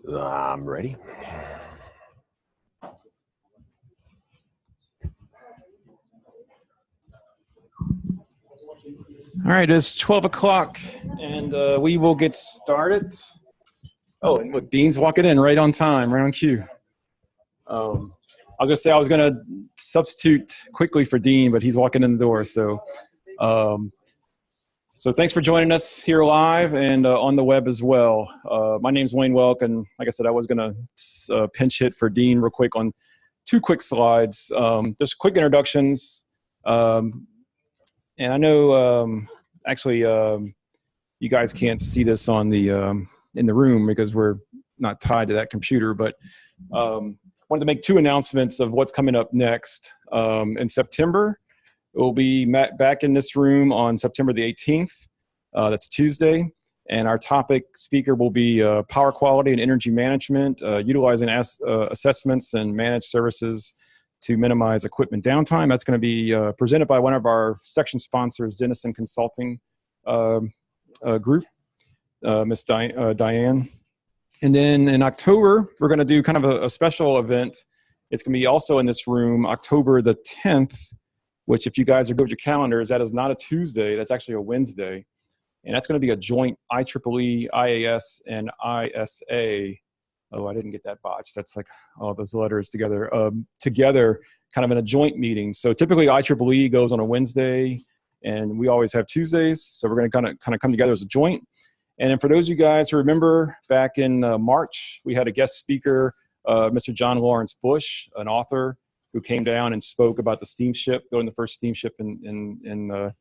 I'm ready. All right, it's 12 o'clock, and we will get started. Oh, and look, Dean's walking in right on time, right on cue. I was going to say I was going to substitute quickly for Dean, but he's walking in the door. So thanks for joining us here live and on the web as well. My name's Wayne Welk, and like I said, I was going to pinch hit for Dean real quick on two quick slides. Just quick introductions. And I know, actually, you guys can't see this on the in the room because we're not tied to that computer. But wanted to make two announcements of what's coming up next. In September, we'll be back in this room on September the 18th. That's Tuesday, and our topic speaker will be power quality and energy management, utilizing assessments and managed services to minimize equipment downtime. That's going to be presented by one of our section sponsors, Dennison Consulting Group, Miss Diane. And then in October, we're going to do kind of a special event. It's going to be also in this room, October the 10th, which if you guys are good with your calendars, that is not a Tuesday, that's actually a Wednesday. And that's going to be a joint IEEE, IAS, and ISA. Oh, I didn't get that botched. That's like all those letters together, kind of in a joint meeting. So typically IEEE goes on a Wednesday, and we always have Tuesdays. So we're going to kind of come together as a joint. And then for those of you guys who remember, back in March, we had a guest speaker, Mr. John Lawrence Bush, an author who came down and spoke about the steamship, building the first steamship in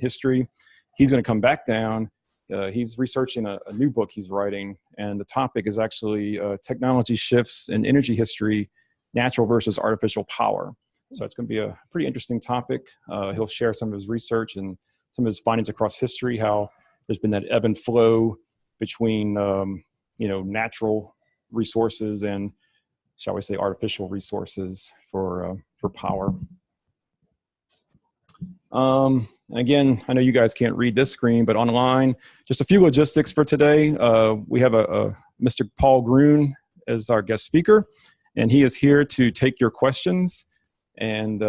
history. He's going to come back down. He's researching a new book he's writing, and the topic is actually technology shifts in energy history, natural versus artificial power. So it's going to be a pretty interesting topic. He'll share some of his research and some of his findings across history, how there's been that ebb and flow between natural resources and, shall we say, artificial resources for power. Again, I know you guys can't read this screen, but online, just a few logistics for today. We have Mr. Paul Gruhn as our guest speaker, and he is here to take your questions and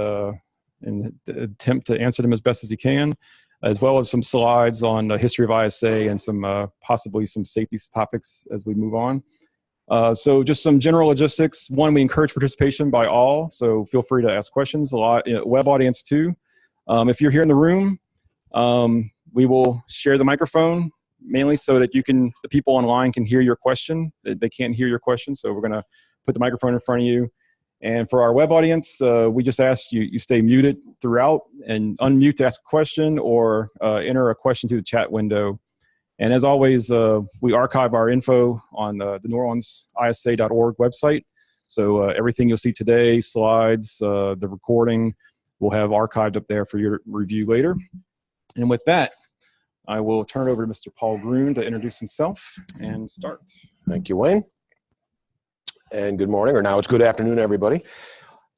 attempt to answer them as best as he can, as well as some slides on the history of ISA and some possibly some safety topics as we move on. So just some general logistics. One, we encourage participation by all, so feel free to ask questions. Web audience too. If you're here in the room, we will share the microphone mainly so that the people online can hear your question. They can't hear your question, so we're going to put the microphone in front of you. And for our web audience, we just ask you stay muted throughout and unmute to ask a question or enter a question through the chat window. And as always, we archive our info on the New Orleans ISA.org website. So everything you'll see today, slides, the recording, we'll have archived up there for your review later. And with that, I will turn it over to Mr. Paul Gruhn to introduce himself and start. Thank you, Wayne. And good morning, or now it's good afternoon, everybody.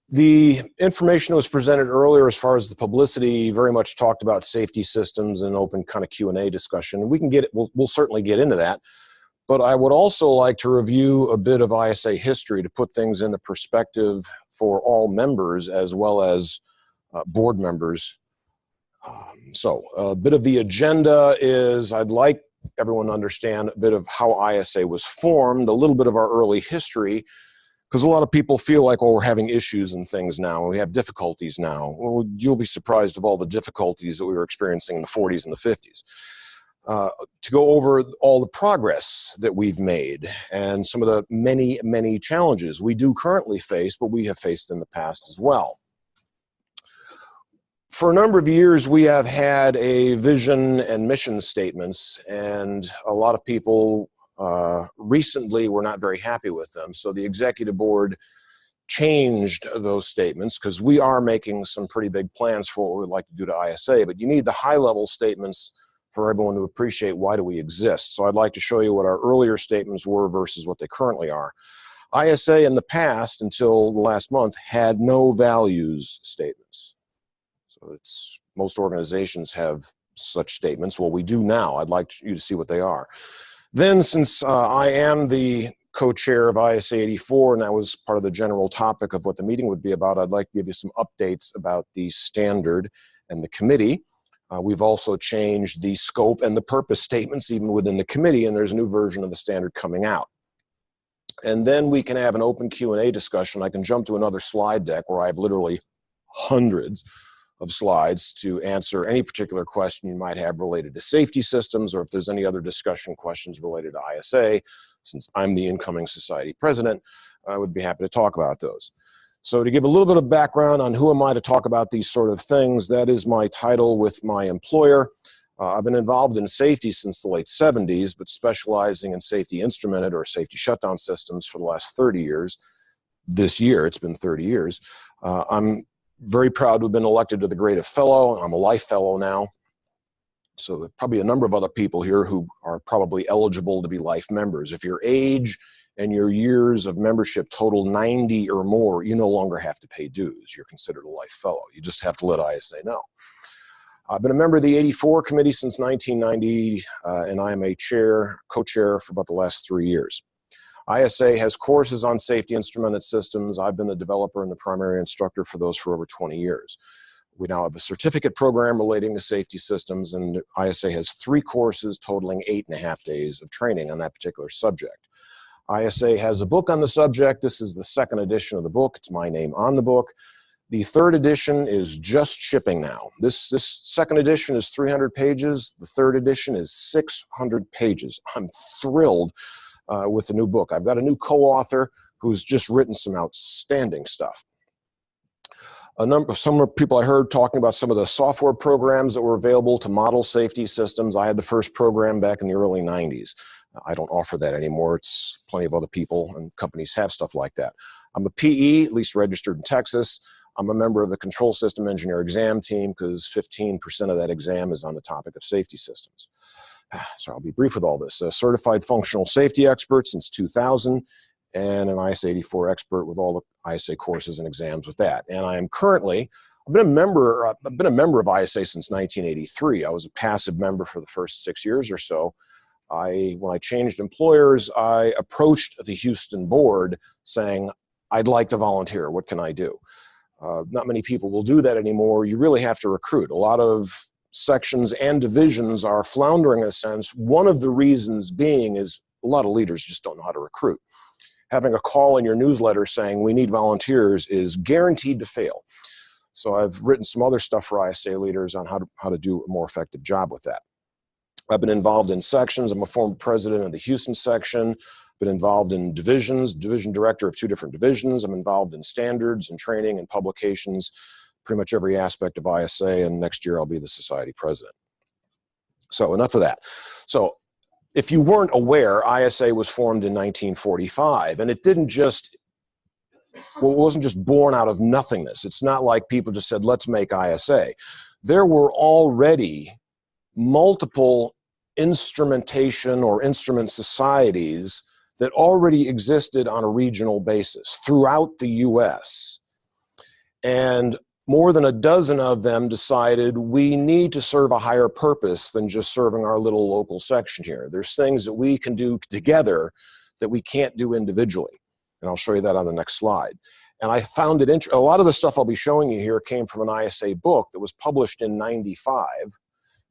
The information that was presented earlier as far as the publicity very much talked about safety systems and open kind of Q&A discussion. We can we'll certainly get into that. But I would also like to review a bit of ISA history to put things into perspective for all members as well as board members. So a bit of the agenda is I'd like everyone to understand a bit of how ISA was formed, a little bit of our early history, because a lot of people feel like, oh, we're having issues and things now, and we have difficulties now. Well, you'll be surprised of all the difficulties that we were experiencing in the 40s and the 50s. To go over all the progress that we've made and some of the many, many challenges we do currently face, but we have faced in the past as well. For a number of years, we have had a vision and mission statements, and a lot of people recently were not very happy with them. So the executive board changed those statements because we are making some pretty big plans for what we'd like to do to ISA, but you need the high-level statements for everyone to appreciate why do we exist. So I'd like to show you what our earlier statements were versus what they currently are. ISA in the past, until the last month, had no values statements. So most organizations have such statements. Well, we do now. I'd like you to see what they are. Then, since I am the co-chair of ISA 84, and that was part of the general topic of what the meeting would be about. I'd like to give you some updates about the standard and the committee. We've also changed the scope and the purpose statements even within the committee, and there's a new version of the standard coming out. And then we can have an open Q&A discussion. I can jump to another slide deck where I have literally hundreds of slides to answer any particular question you might have related to safety systems, or if there's any other discussion questions related to ISA. Since I'm the incoming society president, I would be happy to talk about those. So to give a little bit of background on who am I to talk about these sort of things, that is my title with my employer. I've been involved in safety since the late 70s, but specializing in safety instrumented or safety shutdown systems for the last 30 years. This year, it's been 30 years. I'm very proud to have been elected to the grade of fellow. I'm a life fellow now. So there's probably a number of other people here who are probably eligible to be life members. If your age and your years of membership total 90 or more, you no longer have to pay dues. You're considered a life fellow. You just have to let ISA know. I've been a member of the 84 committee since 1990, and I am a co-chair for about the last 3 years. ISA has courses on safety instrumented systems. I've been the developer and the primary instructor for those for over 20 years. We now have a certificate program relating to safety systems, and ISA has 3 courses totaling 8.5 days of training on that particular subject. ISA has a book on the subject. This is the 2nd edition of the book. It's my name on the book. The 3rd edition is just shipping now. This 2nd edition is 300 pages. The 3rd edition is 600 pages. I'm thrilled with the new book. I've got a new co-author who's just written some outstanding stuff. Some people I heard talking about some of the software programs that were available to model safety systems. I had the first program back in the early 90s. I don't offer that anymore. It's plenty of other people and companies have stuff like that. I'm a PE, at least registered in Texas. I'm a member of the control system engineer exam team because 15% of that exam is on the topic of safety systems. So I'll be brief with all this. A certified functional safety expert since 2000 and an ISA 84 expert with all the ISA courses and exams with that. And I am currently, I've been a member of ISA since 1983. I was a passive member for the first 6 years or so. When I changed employers, I approached the Houston board saying, I'd like to volunteer. What can I do? Not many people will do that anymore. You really have to recruit. A lot of sections and divisions are floundering in a sense. One of the reasons being is a lot of leaders just don't know how to recruit. Having a call in your newsletter saying we need volunteers is guaranteed to fail. So I've written some other stuff for ISA leaders on how to do a more effective job with that. I've been involved in sections. I'm a former president of the Houston section. Been involved in divisions, division director of 2 different divisions. I'm involved in standards and training and publications, pretty much every aspect of ISA, and next year I'll be the society president. So enough of that. So if you weren't aware, ISA was formed in 1945, and it wasn't just born out of nothingness. It's not like people just said, let's make ISA. There were already multiple instrumentation or instrument societies that already existed on a regional basis throughout the US. And more than a dozen of them decided we need to serve a higher purpose than just serving our little local section here. There's things that we can do together that we can't do individually. And I'll show you that on the next slide. And I found it interesting. A lot of the stuff I'll be showing you here came from an ISA book that was published in '95.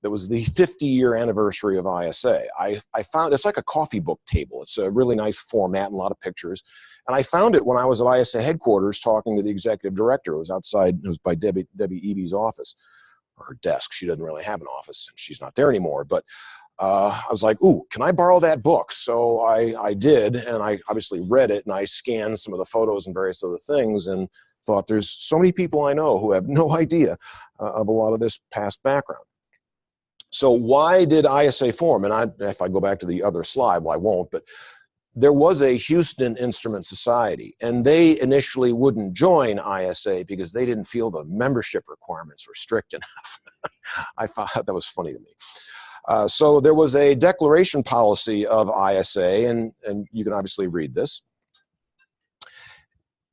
That was the 50-year anniversary of ISA. I found, it's like a coffee book table. It's a really nice format and a lot of pictures. And I found it when I was at ISA headquarters talking to the executive director. It was outside, it was by Debbie Eby's office, or her desk. She doesn't really have an office, and she's not there anymore. But I was like, ooh, can I borrow that book? So I did, and I obviously read it, and I scanned some of the photos and various other things, and thought there's so many people I know who have no idea of a lot of this past background. So why did ISA form? And if I go back to the other slide, well, I won't, but there was a Houston Instrument Society, and they initially wouldn't join ISA because they didn't feel the membership requirements were strict enough. I thought that was funny to me. So there was a declaration policy of ISA, and you can obviously read this.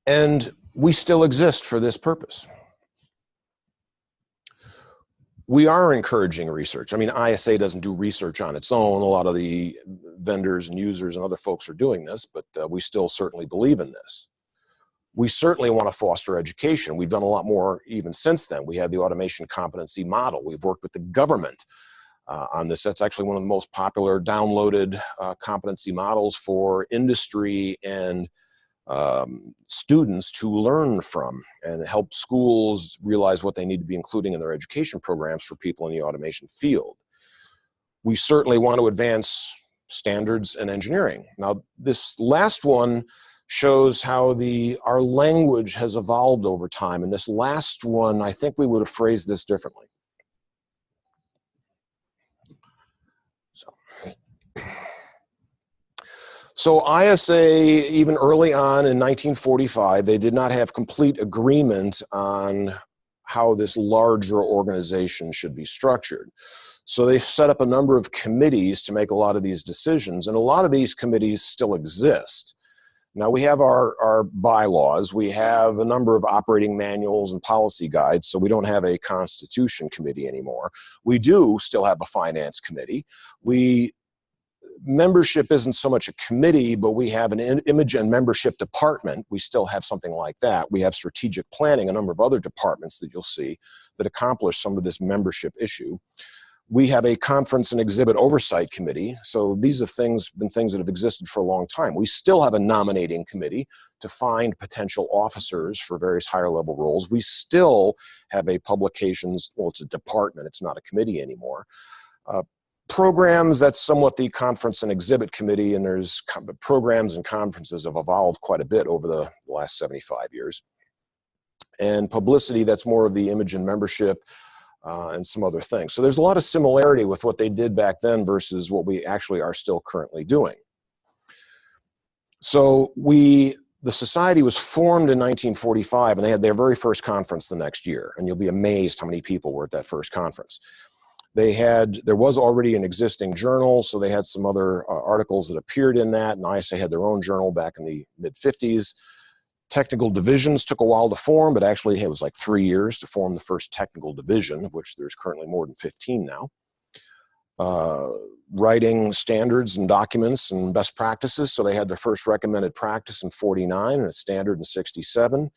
And we still exist for this purpose. We are encouraging research. I mean, ISA doesn't do research on its own. A lot of the vendors and users and other folks are doing this, but we still certainly believe in this. We certainly want to foster education. We've done a lot more even since then. We had the automation competency model. We've worked with the government on this. That's actually one of the most popular downloaded competency models for industry and students to learn from, and help schools realize what they need to be including in their education programs for people in the automation field. We certainly want to advance standards in engineering. Now, this last one shows how our language has evolved over time. And this last one, I think we would have phrased this differently. So ISA, even early on in 1945, they did not have complete agreement on how this larger organization should be structured. So they set up a number of committees to make a lot of these decisions, and a lot of these committees still exist. Now, we have our bylaws, we have a number of operating manuals and policy guides, so we don't have a constitution committee anymore. We do still have a finance committee. Membership isn't so much a committee, but we have an image and membership department. We still have something like that. We have strategic planning, a number of other departments that you'll see that accomplish some of this membership issue. We have a conference and exhibit oversight committee. So these have been things that have existed for a long time. We still have a nominating committee to find potential officers for various higher level roles. We still have a publications, well, it's a department, it's not a committee anymore. Programs, that's somewhat the conference and exhibit committee, and there's programs and conferences have evolved quite a bit over the last 75 years. And publicity, that's more of the image and membership and some other things. So there's a lot of similarity with what they did back then versus what we actually are still currently doing. So the society was formed in 1945, and they had their very first conference the next year, and you'll be amazed how many people were at that first conference. There was already an existing journal, so they had some other articles that appeared in that, and ISA had their own journal back in the mid-50s. Technical divisions took a while to form, but actually it was like 3 years to form the first technical division, of which there's currently more than 15 now. Writing standards and documents and best practices, so they had their first recommended practice in 49 and a standard in 67,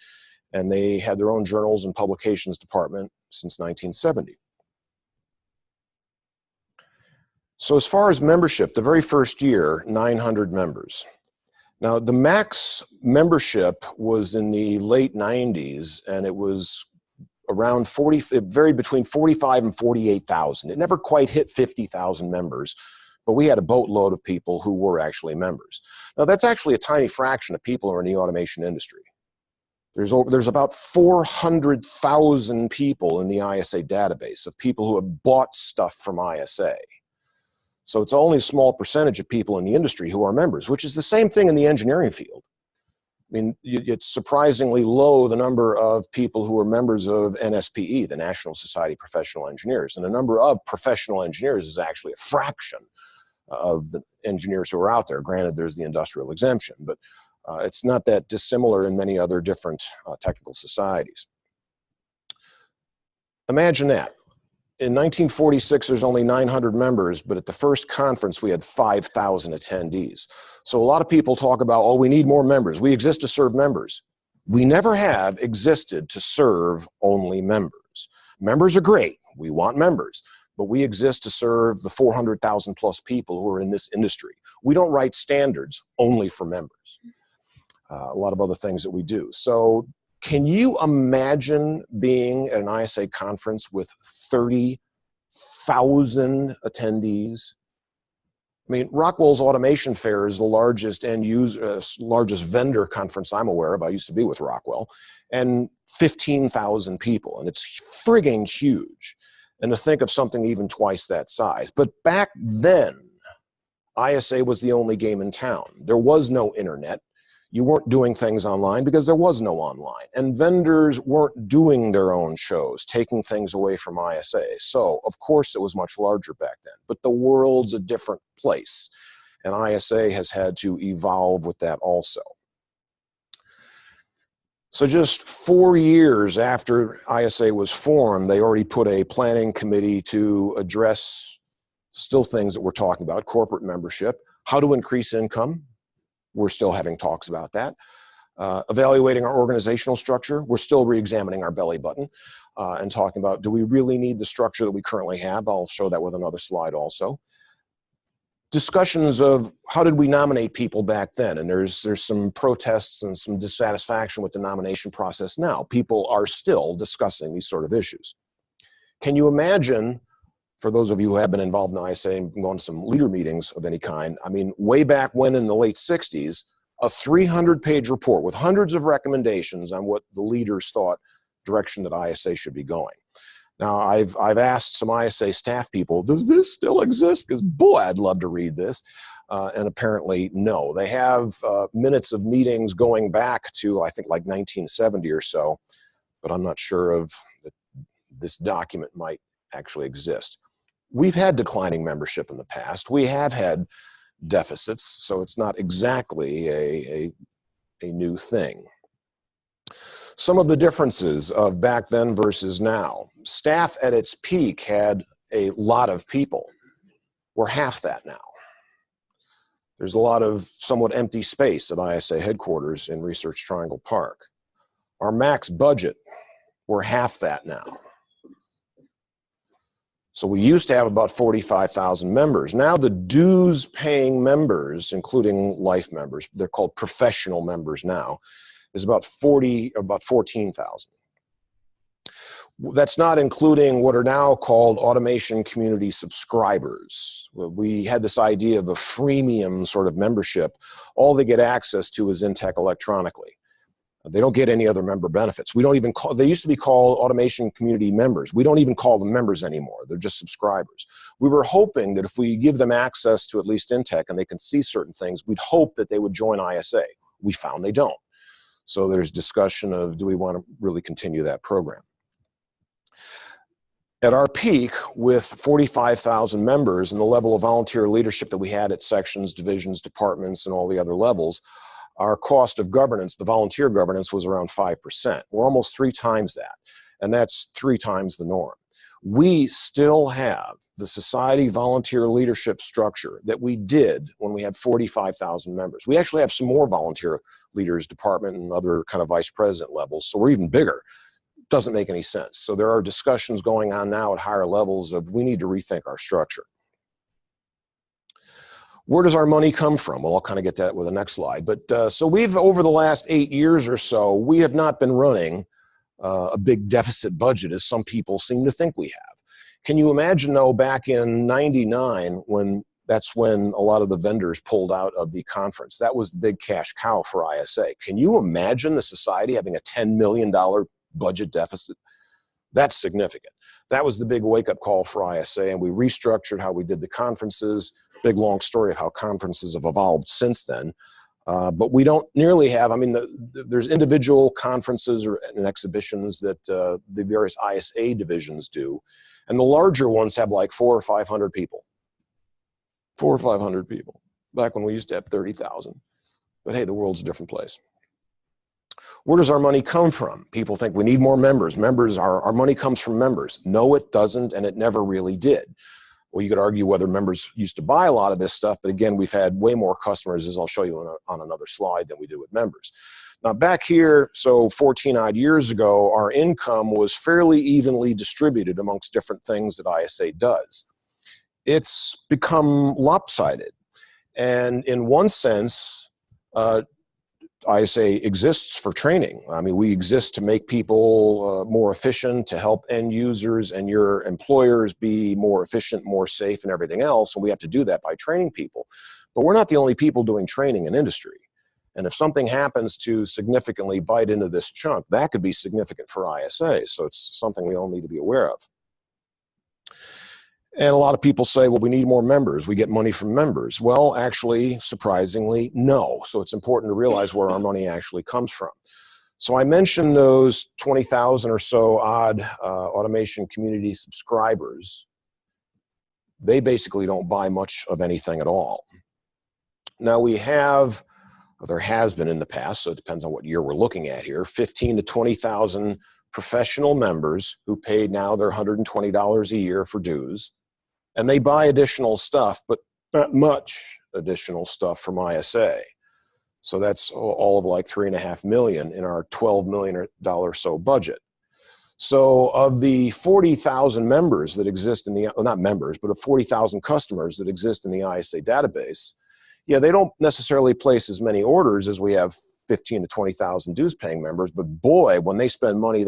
and they had their own journals and publications department since 1970. So as far as membership, the very first year, 900 members. Now, the max membership was in the late 90s, and it was around it varied between 45 and 48,000. It never quite hit 50,000 members, but we had a boatload of people who were actually members. Now, that's actually a tiny fraction of people who are in the automation industry. There's about 400,000 people in the ISA database of people who have bought stuff from ISA. So it's only a small percentage of people in the industry who are members, which is the same thing in the engineering field. I mean, it's surprisingly low, the number of people who are members of NSPE, the National Society of Professional Engineers. And the number of professional engineers is actually a fraction of the engineers who are out there. Granted, there's the industrial exemption, but it's not that dissimilar in many other different technical societies. Imagine that. In 1946, there's only 900 members, but at the first conference, we had 5,000 attendees. So a lot of people talk about, oh, we need more members. We exist to serve members. We never have existed to serve only members. Members are great. We want members. But we exist to serve the 400,000 plus people who are in this industry. We don't write standards only for members. A lot of other things that we do. So can you imagine being at an ISA conference with 30,000 attendees? I mean, Rockwell's Automation Fair is the largest largest vendor conference I'm aware of. I used to be with Rockwell, and 15,000 people, and it's frigging huge. And to think of something even twice that size. But back then, ISA was the only game in town. There was no internet. You weren't doing things online because there was no online. And vendors weren't doing their own shows, taking things away from ISA. So, of course, it was much larger back then. But the world's a different place. And ISA has had to evolve with that also. So just 4 years after ISA was formed, they already put a planning committee to address still things that we're talking about: corporate membership, how to increase income. We're still having talks about that. Evaluating our organizational structure. We're still re-examining our belly button and talking about, do we really need the structure that we currently have? I'll show that with another slide also. Discussions of how did we nominate people back then, and there's some protests and some dissatisfaction with the nomination process now. People are still discussing these sort of issues. Can you imagine, for those of you who have been involved in ISA and gone to some leader meetings of any kind, I mean, way back when in the late 60s, a 300-page report with hundreds of recommendations on what the leaders thought direction that ISA should be going. Now, I've asked some ISA staff people, does this still exist? Because, boy, I'd love to read this. And apparently, no. They have minutes of meetings going back to, I think, like 1970 or so, but I'm not sure of that this document might actually exist. We've had declining membership in the past. We have had deficits, so it's not exactly a new thing. Some of the differences of back then versus now. Staff at its peak had a lot of people. We're half that now. There's a lot of somewhat empty space at ISA headquarters in Research Triangle Park. Our max budget, we're half that now. So we used to have about 45,000 members. Now the dues paying members, including life members, they're called professional members now, is about 14,000. That's not including what are now called automation community subscribers. We had this idea of a freemium sort of membership. All they get access to is Intech electronically. They don't get any other member benefits. We don't even call, they used to be called automation community members. We don't even call them members anymore. They're just subscribers. We were hoping that if we give them access to at least Intech and they can see certain things, we'd hope that they would join ISA. We found they don't. So there's discussion of, do we want to really continue that program? At our peak, with 45,000 members and the level of volunteer leadership that we had at sections, divisions, departments, and all the other levels, our cost of governance, the volunteer governance, was around 5%. We're almost 3 times that, and that's 3 times the norm. We still have the society volunteer leadership structure that we did when we had 45,000 members. We actually have some more volunteer leaders, department and other kind of vice president levels, so we're even bigger. Doesn't make any sense. So there are discussions going on now at higher levels of we need to rethink our structure. Where does our money come from? Well, I'll kind of get to that with the next slide. But so we've, over the last 8 years or so, we have not been running a big deficit budget as some people seem to think we have. Can you imagine, though, back in '99, that's when a lot of the vendors pulled out of the conference? That was the big cash cow for ISA. Can you imagine the society having a $10 million budget deficit? That's significant. That was the big wake-up call for ISA, and we restructured how we did the conferences. Big, long story of how conferences have evolved since then. But we don't nearly have, I mean, there's individual conferences and exhibitions that the various ISA divisions do, and the larger ones have like 400 or 500 people. 400 or 500 people, back when we used to have 30,000. But hey, the world's a different place. Where does our money come from? People think we need more members. Our money comes from members. No, it doesn't, and it never really did. Well, you could argue whether members used to buy a lot of this stuff, but again, we've had way more customers, as I'll show you on another slide, than we do with members. Now, back here, so 14-odd years ago, our income was fairly evenly distributed amongst different things that ISA does. It's become lopsided, and in one sense, ISA exists for training. I mean, we exist to make people more efficient, to help end users and your employers be more efficient, more safe, and everything else, and we have to do that by training people. But we're not the only people doing training in industry. And if something happens to significantly bite into this chunk, that could be significant for ISA, so it's something we all need to be aware of. And a lot of people say, well, we need more members. We get money from members. Well, actually, surprisingly, no. So it's important to realize where our money actually comes from. So I mentioned those 20,000 or so odd automation community subscribers. They basically don't buy much of anything at all. Now we have There has been in the past, so it depends on what year we're looking at here, 15 to 20,000 professional members who paid now their $120 a year for dues. And they buy additional stuff, but not much additional stuff from ISA. So that's all of like $3.5 million in our $12 million or so budget. So of the 40,000 members that exist in the, well, not members, but of 40,000 customers that exist in the ISA database, yeah, they don't necessarily place as many orders as we have 15 to 20,000 dues paying members, but boy, when they spend money,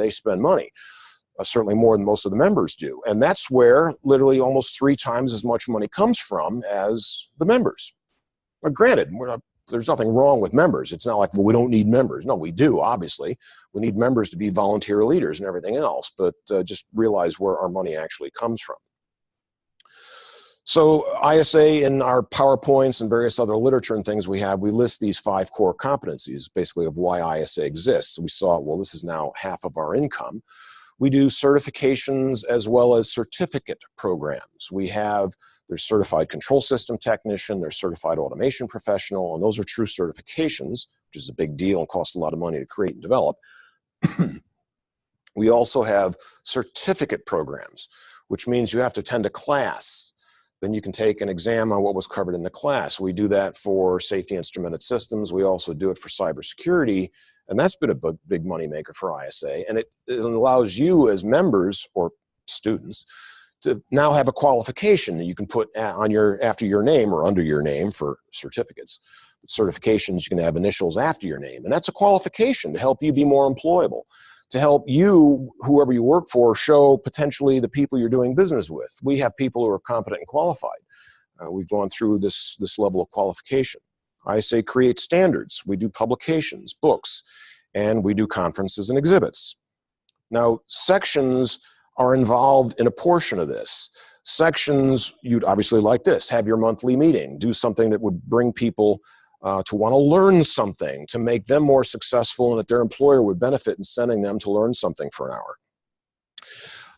certainly more than most of the members do. And that's where literally almost 3 times as much money comes from as the members. But granted, there's nothing wrong with members. It's not like, well, we don't need members. No, we do, obviously. We need members to be volunteer leaders and everything else, but just realize where our money actually comes from. So ISA, in our PowerPoints and various other literature and things we list these 5 core competencies, basically, of why ISA exists. We saw, well, this is now half of our income. We do certifications as well as certificate programs. There's certified control system technician, there's certified automation professional, and those are true certifications, which is a big deal and costs a lot of money to create and develop. We also have certificate programs, which means you have to attend a class. Then you can take an exam on what was covered in the class. We do that for safety instrumented systems. We also do it for cybersecurity, and that's been a big moneymaker for ISA. And it allows you as members or students to now have a qualification that you can put on after your name or under your name for certificates. Certifications, you can have initials after your name, and that's a qualification to help you be more employable, to help you, whoever you work for, show potentially the people you're doing business with. We have people who are competent and qualified. We've gone through this level of qualification. ISA creates standards. We do publications, books, and we do conferences and exhibits. Now, sections are involved in a portion of this. Sections, you'd obviously like this, have your monthly meeting, do something that would bring people to want to learn something, to make them more successful, and that their employer would benefit in sending them to learn something for an hour.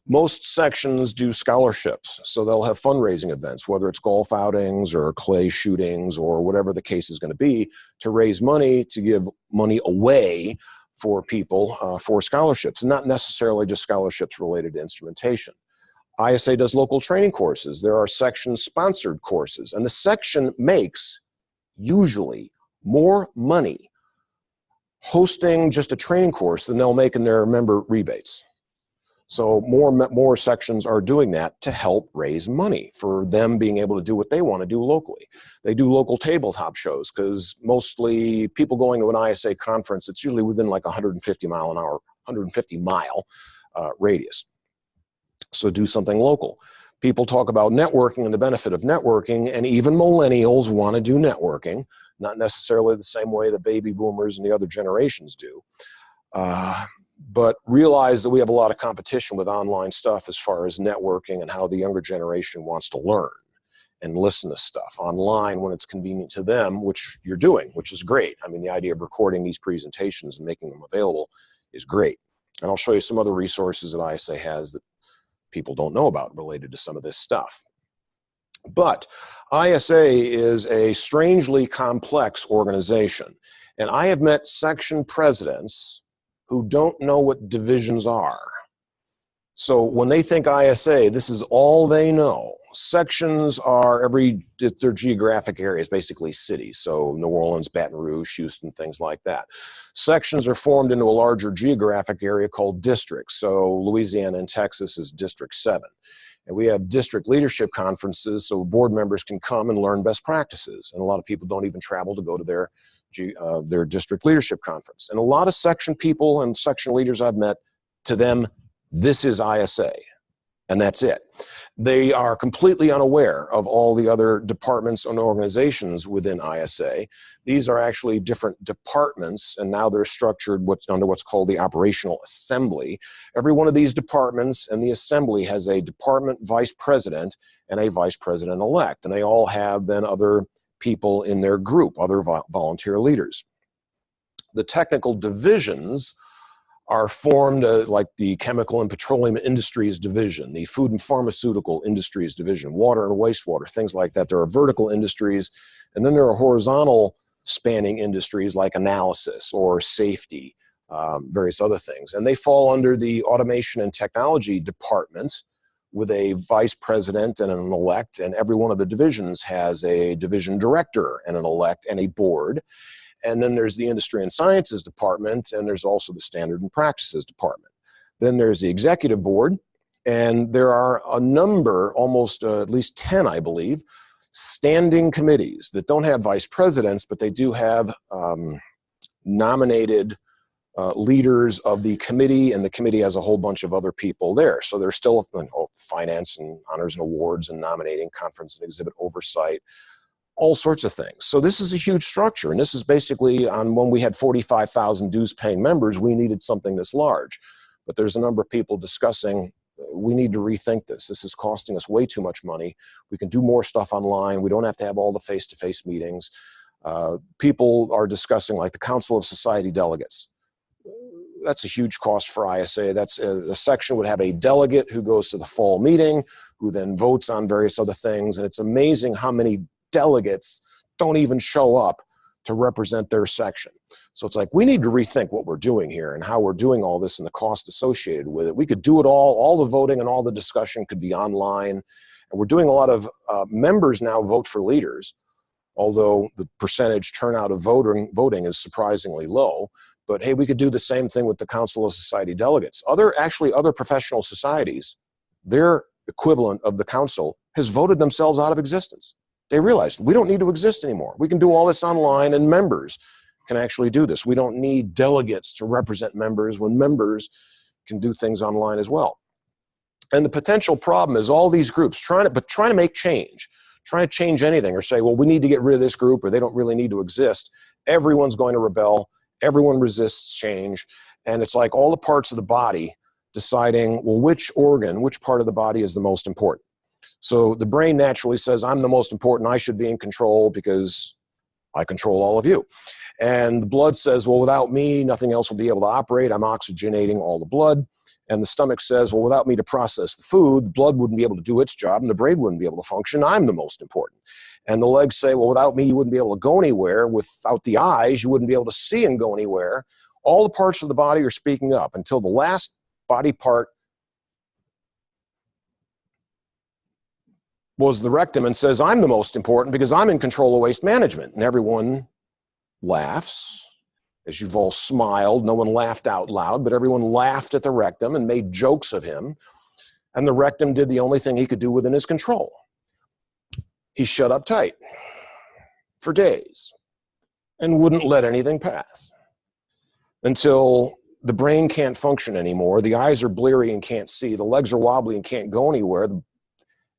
Most sections do scholarships, so they'll have fundraising events, whether it's golf outings or clay shootings or whatever the case is going to be, to raise money, to give money away for people for scholarships, and not necessarily just scholarships related to instrumentation. ISA does local training courses. There are section-sponsored courses, and the section makes usually more money hosting just a training course than they'll make in their member rebates. So more sections are doing that to help raise money for them being able to do what they want to do locally. They do local tabletop shows because mostly people going to an ISA conference, it's usually within like 150 mile radius. So do something local. People talk about networking and the benefit of networking, and even millennials want to do networking, not necessarily the same way the baby boomers and the other generations do. But realize that we have a lot of competition with online stuff as far as networking and how the younger generation wants to learn and listen to stuff online when it's convenient to them, which you're doing, which is great. I mean, the idea of recording these presentations and making them available is great. And I'll show you some other resources that ISA has that people don't know about related to some of this stuff. But ISA is a strangely complex organization. And I have met section presidents who don't know what divisions are. So when they think ISA, this is all they know. Sections are their geographic areas, basically cities. So New Orleans, Baton Rouge, Houston, things like that. Sections are formed into a larger geographic area called districts. So Louisiana and Texas is District 7. And we have district leadership conferences so board members can come and learn best practices. And a lot of people don't even travel to go to their district leadership conference. And a lot of section people and section leaders I've met, to them, this is ISA, and that's it. They are completely unaware of all the other departments and organizations within ISA. These are actually different departments, and now they're structured under what's called the operational assembly. Every one of these departments and the assembly has a department vice president and a vice president-elect, and they all have then other people in their group, other volunteer leaders. The technical divisions are formed like the Chemical and Petroleum Industries Division, the Food and Pharmaceutical Industries Division, Water and Wastewater, things like that. There are vertical industries, and then there are horizontal spanning industries like analysis or safety, various other things. And they fall under the automation and technology department with a vice president and an elect, and every one of the divisions has a division director and an elect and a board. And then there's the industry and sciences department, and there's also the standard and practices department. Then there's the executive board, and there are a number, almost at least 10, I believe, standing committees that don't have vice presidents, but they do have nominated leaders of the committee, and the committee has a whole bunch of other people there. So there's still finance and honors and awards and nominating, conference and exhibit oversight, all sorts of things. So this is a huge structure, and this is basically on when we had 45,000 dues paying members, we needed something this large. But there's a number of people discussing, we need to rethink this. This is costing us way too much money. We can do more stuff online. We don't have to have all the face-to-face meetings. People are discussing like the Council of Society Delegates. That's a huge cost for ISA. That's the section would have a delegate who goes to the fall meeting, who then votes on various other things. And it's amazing how many delegates don't even show up to represent their section. So it's like, we need to rethink what we're doing here and how we're doing all this and the cost associated with it. We could do it all the voting and all the discussion could be online. And we're doing a lot of members now vote for leaders, although the percentage turnout of voting is surprisingly low. But hey, we could do the same thing with the Council of Society Delegates. Other professional societies, their equivalent of the council has voted themselves out of existence. They realized we don't need to exist anymore. We can do all this online, and members can actually do this. We don't need delegates to represent members when members can do things online as well. And the potential problem is all these groups trying to make change, trying to change anything or say, well, we need to get rid of this group or they don't really need to exist. Everyone's going to rebel. Everyone resists change. And it's like all the parts of the body deciding, well, which part of the body is the most important? So the brain naturally says, I'm the most important. I should be in control because I control all of you. And the blood says, well, without me, nothing else will be able to operate. I'm oxygenating all the blood. And the stomach says, well, without me to process the food, the blood wouldn't be able to do its job and the brain wouldn't be able to function. I'm the most important. And the legs say, well, without me, you wouldn't be able to go anywhere. Without the eyes, you wouldn't be able to see and go anywhere. All the parts of the body are speaking up until the last body part was the rectum and says, I'm the most important because I'm in control of waste management. And everyone laughs. As you've all smiled, no one laughed out loud, but everyone laughed at the rectum and made jokes of him. And the rectum did the only thing he could do within his control. He shut up tight for days and wouldn't let anything pass until the brain can't function anymore. The eyes are bleary and can't see. The legs are wobbly and can't go anywhere.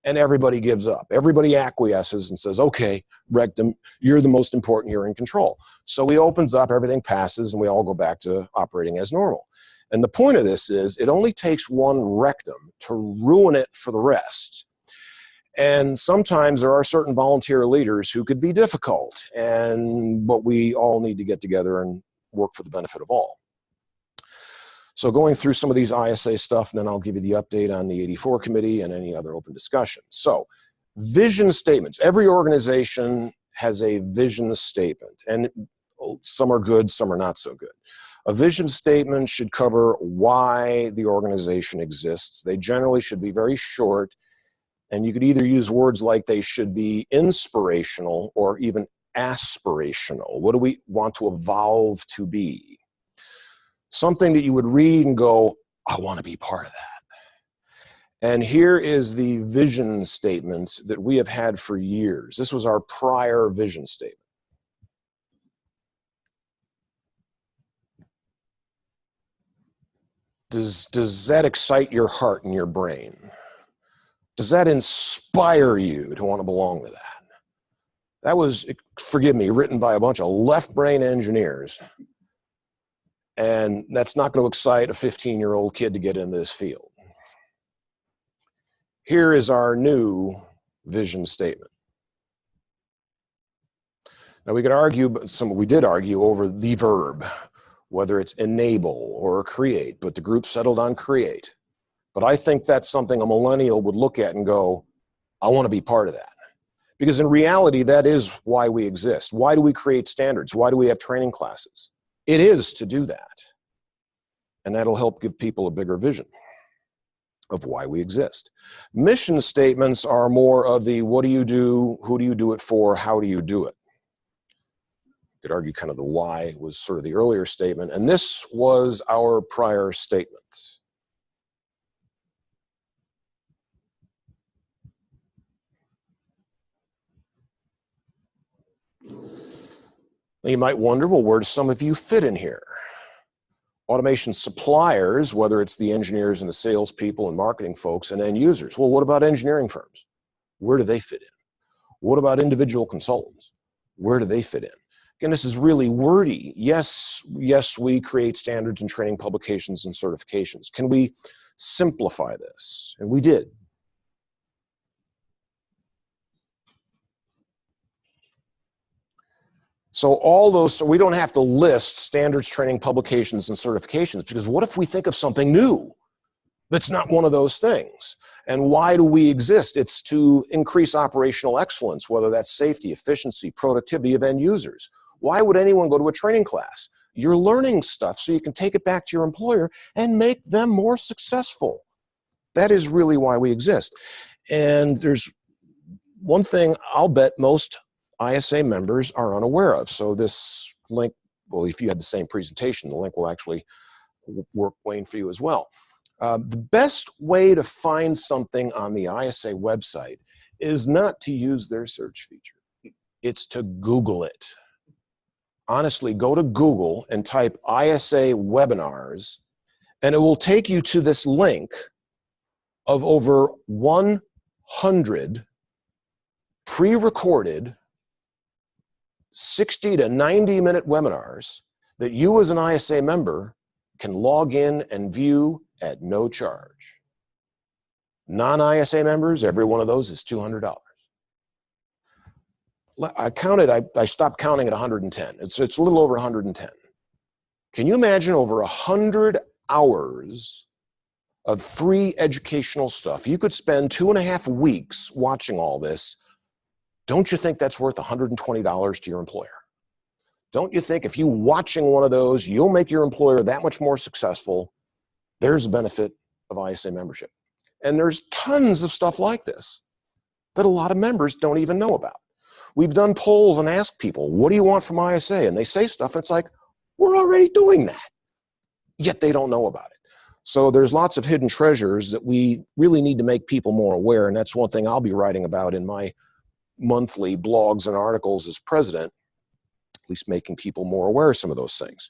And everybody gives up. Everybody acquiesces and says, okay, rectum, you're the most important, you're in control. So he opens up, everything passes, and we all go back to operating as normal. And the point of this is, it only takes one rectum to ruin it for the rest. And sometimes there are certain volunteer leaders who could be difficult, but we all need to get together and work for the benefit of all. So going through some of these ISA stuff, and then I'll give you the update on the 84 committee and any other open discussion. So vision statements. Every organization has a vision statement, and some are good, some are not so good. A vision statement should cover why the organization exists. They generally should be very short, and you could either use words like they should be inspirational or even aspirational. What do we want to evolve to be? Something that you would read and go, I want to be part of that. And here is the vision statement that we have had for years. This was our prior vision statement. Does that excite your heart and your brain? Does that inspire you to want to belong to that? That was, forgive me, written by a bunch of left brain engineers. And that's not going to excite a 15-year-old kid to get into this field. Here is our new vision statement. Now we could argue, we did argue over the verb, whether it's enable or create, but the group settled on create. But I think that's something a millennial would look at and go, I want to be part of that. Because in reality, that is why we exist. Why do we create standards? Why do we have training classes? It is to do that. And that'll help give people a bigger vision of why we exist. Mission statements are more of the what do you do, who do you do it for, how do you do it. You could argue kind of the why was sort of the earlier statement, and this was our prior statement. You might wonder, well, where do some of you fit in here? Automation suppliers, whether it's the engineers and the salespeople and marketing folks and end users. Well, what about engineering firms? Where do they fit in? What about individual consultants? Where do they fit in? Again, this is really wordy. Yes, we create standards and training publications and certifications. Can we simplify this? And we did. So all those, so we don't have to list standards, training, publications, and certifications, because what if we think of something new that's not one of those things? And why do we exist? It's to increase operational excellence, whether that's safety, efficiency, productivity of end users. Why would anyone go to a training class? You're learning stuff so you can take it back to your employer and make them more successful. That is really why we exist. And there's one thing I'll bet most ISA members are unaware of. So this link, well, if you had the same presentation, the link will actually work, Wayne, for you as well. The best way to find something on the ISA website is not to use their search feature. It's to Google it. Honestly, go to Google and type ISA webinars, and it will take you to this link of over 100 pre-recorded 60 to 90-minute webinars that you as an ISA member can log in and view at no charge. Non-ISA members, every one of those is $200. I stopped counting at 110. It's a little over 110. Can you imagine over 100 hours of free educational stuff? You could spend 2.5 weeks watching all this. Don't you think that's worth $120 to your employer? Don't you think if you watching one of those, you'll make your employer that much more successful? There's a benefit of ISA membership. And there's tons of stuff like this that a lot of members don't even know about. We've done polls and asked people, what do you want from ISA? And they say stuff, and it's like, we're already doing that. Yet they don't know about it. So there's lots of hidden treasures that we really need to make people more aware. And that's one thing I'll be writing about in my monthly blogs and articles as president, at least making people more aware of some of those things.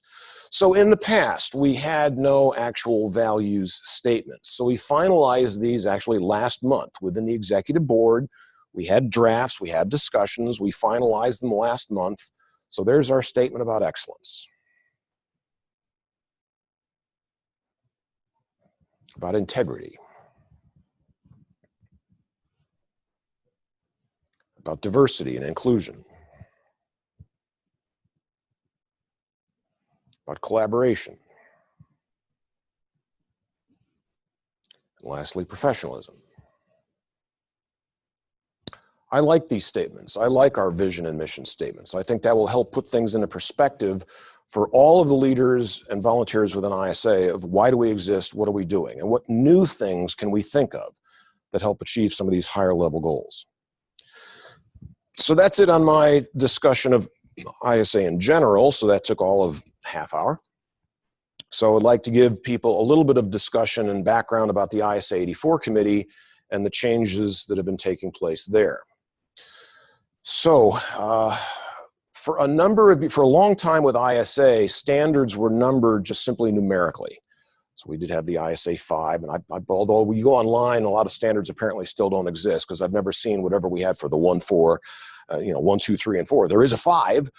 So in the past, we had no actual values statements. So we finalized these actually last month within the executive board. We had drafts, we had discussions, we finalized them last month. So there's our statement about excellence. About integrity. About diversity and inclusion. About collaboration. And lastly, professionalism. I like these statements. I like our vision and mission statements. I think that will help put things into perspective for all of the leaders and volunteers within ISA of why do we exist, what are we doing, and what new things can we think of that help achieve some of these higher level goals. So that's it on my discussion of ISA in general. So that took all of half hour. So I'd like to give people a little bit of discussion and background about the ISA 84 committee and the changes that have been taking place there. So for a long time with ISA, standards were numbered just simply numerically. So we did have the ISA 5, and although when you go online, a lot of standards apparently still don't exist because I've never seen whatever we had for the 1, 4, 1, 2, 3, and 4. There is a 5,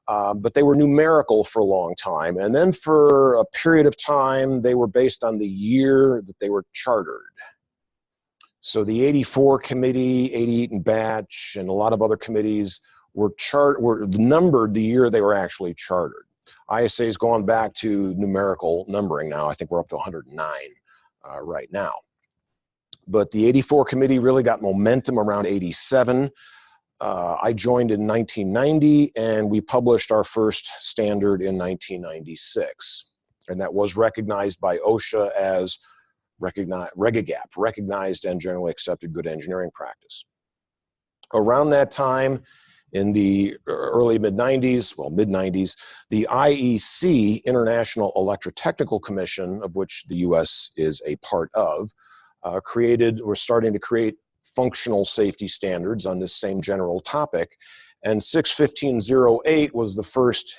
but they were numerical for a long time. And then for a period of time, they were based on the year that they were chartered. So the 84 committee, 88 and batch, and a lot of other committees were numbered the year they were actually chartered. ISA has gone back to numerical numbering now. I think we're up to 109 right now. But the 84 committee really got momentum around 87. I joined in 1990, and we published our first standard in 1996. And that was recognized by OSHA as REGAGAP, recognized and generally accepted good engineering practice. Around that time, in the early mid-90s, the IEC, International Electrotechnical Commission, of which the US is a part of, we're starting to create functional safety standards on this same general topic. And 61508 was the first,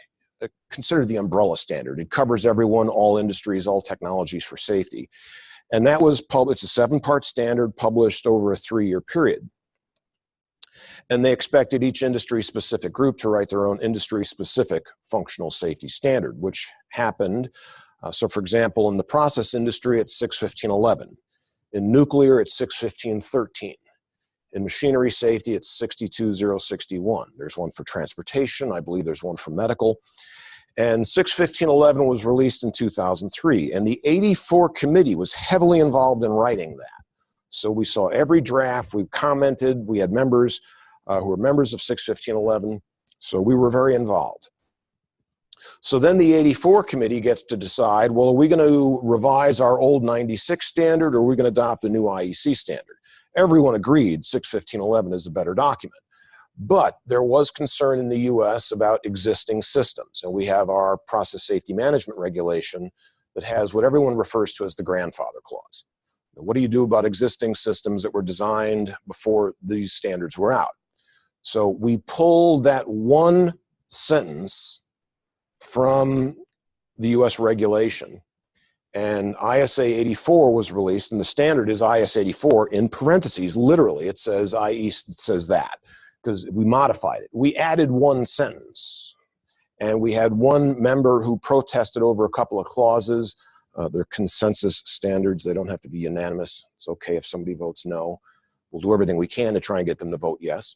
considered the umbrella standard. It covers everyone, all industries, all technologies for safety. And that was published, it's a 7-part standard published over a 3-year period. And they expected each industry-specific group to write their own industry-specific functional safety standard, which happened. So for example, in the process industry, it's 61511. In nuclear, it's 61513. In machinery safety, it's 62061. There's one for transportation. I believe there's one for medical. And 61511 was released in 2003. And the 84 committee was heavily involved in writing that. So we saw every draft. We commented. We had members who were members of 61511. So we were very involved. So then the 84 committee gets to decide, well, are we going to revise our old 96 standard, or are we going to adopt the new IEC standard? Everyone agreed 61511 is a better document. But there was concern in the US about existing systems. And we have our process safety management regulation that has what everyone refers to as the grandfather clause. Now, what do you do about existing systems that were designed before these standards were out? So we pulled that one sentence from the US regulation, and ISA 84 was released, and the standard is IS 84 in parentheses. Literally, it says it says that, because we modified it. We added one sentence, and we had one member who protested over a couple of clauses. They're consensus standards. They don't have to be unanimous. It's okay if somebody votes no. We'll do everything we can to try and get them to vote yes.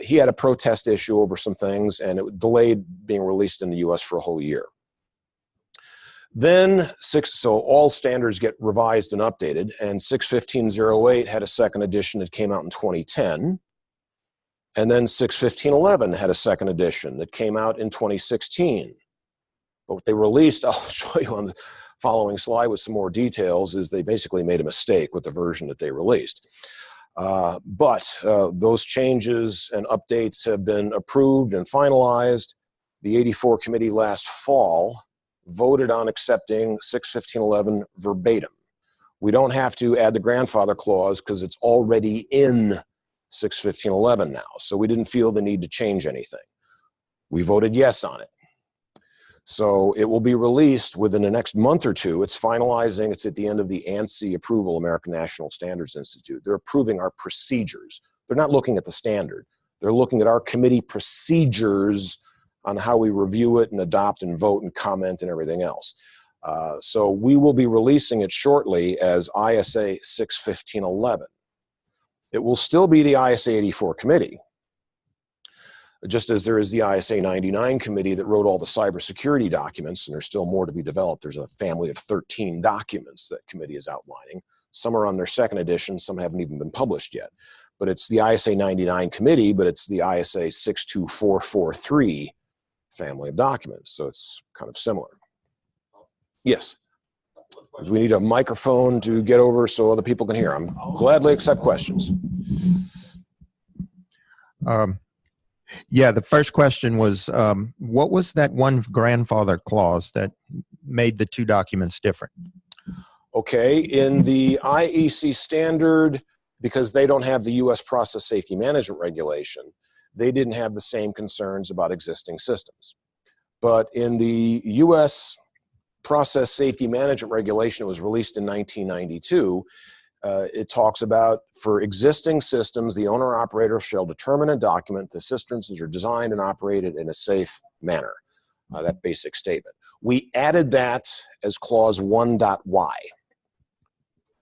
He had a protest issue over some things, and it delayed being released in the US for a whole year. Then, so all standards get revised and updated, and 61508 had a second edition that came out in 2010. And then 61511 had a second edition that came out in 2016. But what they released, I'll show you on the following slide with some more details, is they basically made a mistake with the version that they released. But those changes and updates have been approved and finalized. The 84 committee last fall voted on accepting 61511 verbatim. We don't have to add the grandfather clause because it's already in 61511 now. So we didn't feel the need to change anything. We voted yes on it. So it will be released within the next month or two. It's finalizing. It's at the end of the ANSI approval, American National Standards Institute. They're approving our procedures. They're not looking at the standard. They're looking at our committee procedures on how we review it and adopt and vote and comment and everything else. So we will be releasing it shortly as ISA 61511. It will still be the ISA 84 committee, just as there is the ISA 99 committee that wrote all the cybersecurity documents, and there's still more to be developed. There's a family of 13 documents that committee is outlining. Some are on their second edition, some haven't even been published yet. But it's the ISA 99 committee, but it's the ISA 62443 family of documents, so it's kind of similar. Yes? We need a microphone to get over so other people can hear. I'm gladly accept questions. Yeah, the first question was, what was that one grandfather clause that made the two documents different? Okay, in the IEC standard, because they don't have the US process safety management regulation, they didn't have the same concerns about existing systems. But in the US process safety management regulation, it was released in 1992, it talks about, for existing systems, the owner-operator shall determine and document the systems are designed and operated in a safe manner. That basic statement. We added that as clause 1.y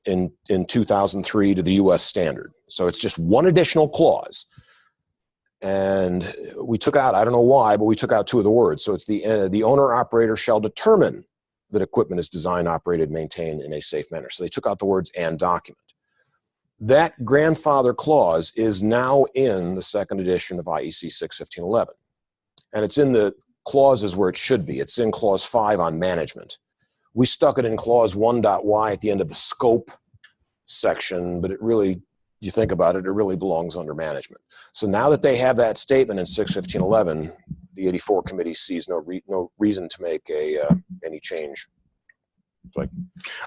in 2003 to the US standard. So it's just one additional clause. And we took out, I don't know why, but we took out two of the words. So it's the owner-operator shall determine that equipment is designed, operated, maintained in a safe manner. So they took out the words "and document." That grandfather clause is now in the second edition of IEC 61511. And it's in the clauses where it should be. It's in clause 5 on management. We stuck it in clause 1.y at the end of the scope section, but it really, you think about it, it really belongs under management. So now that they have that statement in 61511, the 84 committee sees no reason to make any change. Like,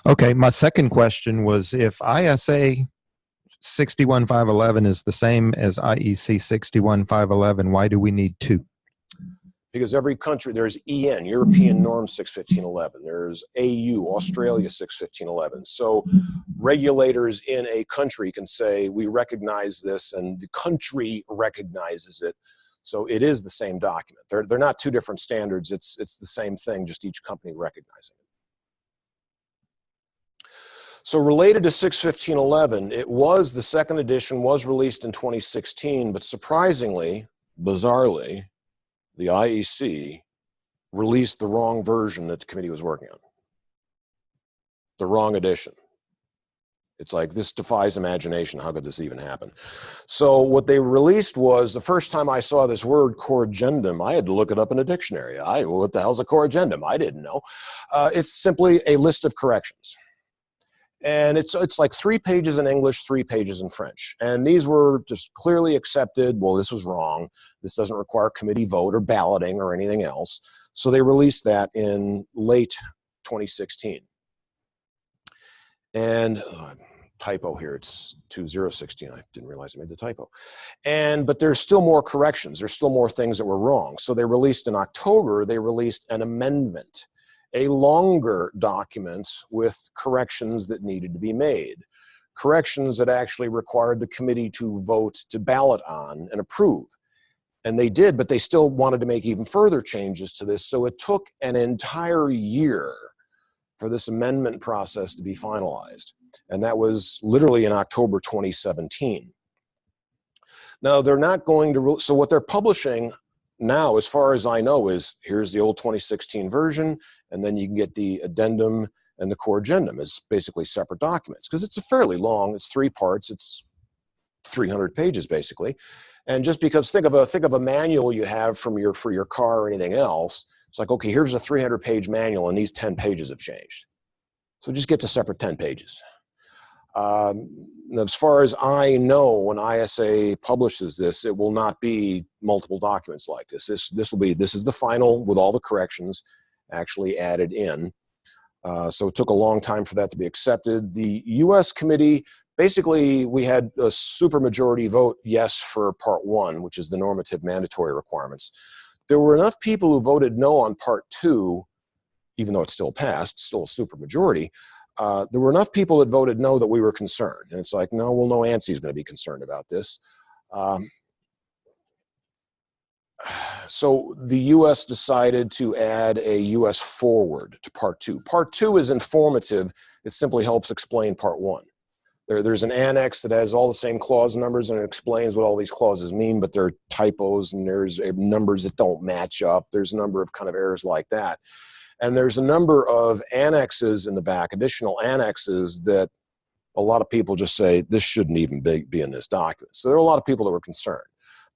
okay, my second question was, if ISA 61511 is the same as IEC 61511, why do we need two? because every country, there's EN, European Norm 61511, there's AU, Australia 61511. So regulators in a country can say, we recognize this, and the country recognizes it. So it is the same document. They're not two different standards. It's the same thing, just each company recognizing it. So related to 61511, it was, the second edition was released in 2016, but surprisingly, bizarrely, the IEC released the wrong version that the committee was working on. The wrong edition. It's like, this defies imagination. How could this even happen? So what they released was, the first time I saw this word corrigendum, I had to look it up in a dictionary. What the hell's a corrigendum? I didn't know. It's simply a list of corrections. And it's like 3 pages in English, 3 pages in French. And these were just clearly accepted. Well, this was wrong. This doesn't require committee vote or balloting or anything else. So they released that in late 2016. And typo here, it's 2016. I didn't realize I made the typo. But there's still more corrections. There's still more things that were wrong. So they released in October, they released an amendment, a longer document with corrections that needed to be made. Corrections that actually required the committee to vote, to ballot on and approve. And they did, but they still wanted to make even further changes to this. So it took an entire year for this amendment process to be finalized. And that was literally in October 2017. Now, they're not going to, so what they're publishing now, as far as I know, is here's the old 2016 version, and then you can get the addendum and the corrigendum as basically separate documents, because it's a fairly long, it's 3 parts, it's 300 pages basically. And just because, think of a manual you have for your car or anything else, it's like, okay, here's a 300-page manual and these 10 pages have changed. So just get to separate 10 pages. As far as I know, when ISA publishes this, it will not be multiple documents like this. This is the final with all the corrections actually added in. So it took a long time for that to be accepted. The U.S. committee, basically, we had a supermajority vote yes for Part 1, which is the normative mandatory requirements. There were enough people who voted no on Part 2, even though it still passed, still a supermajority. There were enough people that voted no that we were concerned. And it's like, no, well, no ANSY's going to be concerned about this. So the U.S. decided to add a U.S. forward to Part 2. Part 2 is informative. It simply helps explain Part 1. There's an annex that has all the same clause numbers, and it explains what all these clauses mean, but there are typos, and there's numbers that don't match up. There's a number of kind of errors like that. And there's a number of annexes in the back, additional annexes, that a lot of people just say, this shouldn't even be in this document. So there are a lot of people that were concerned.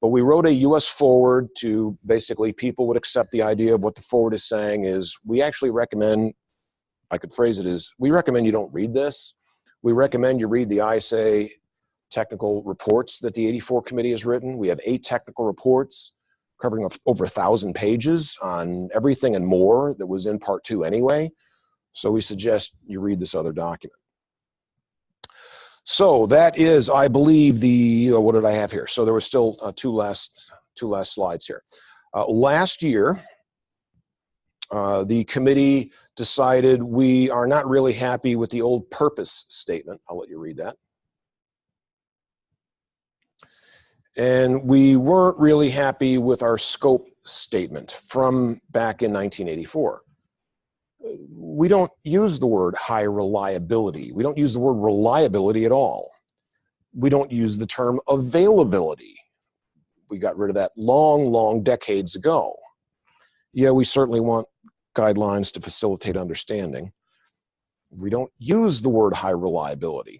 But we wrote a U.S. forward to basically people would accept the idea of what the forward is saying is, we actually recommend, I could phrase it as, we recommend you don't read this. We recommend you read the ISA technical reports that the 84 committee has written. We have 8 technical reports covering over 1,000 pages on everything and more that was in Part 2 anyway. So we suggest you read this other document. So that is, I believe, the, what did I have here? So there was still two last slides here. Last year, the committee decided we are not really happy with the old purpose statement. I'll let you read that. And we weren't really happy with our scope statement from back in 1984. We don't use the word high reliability. We don't use the word reliability at all. We don't use the term availability. We got rid of that long decades ago. Yeah, we certainly want guidelines to facilitate understanding. We don't use the word high reliability.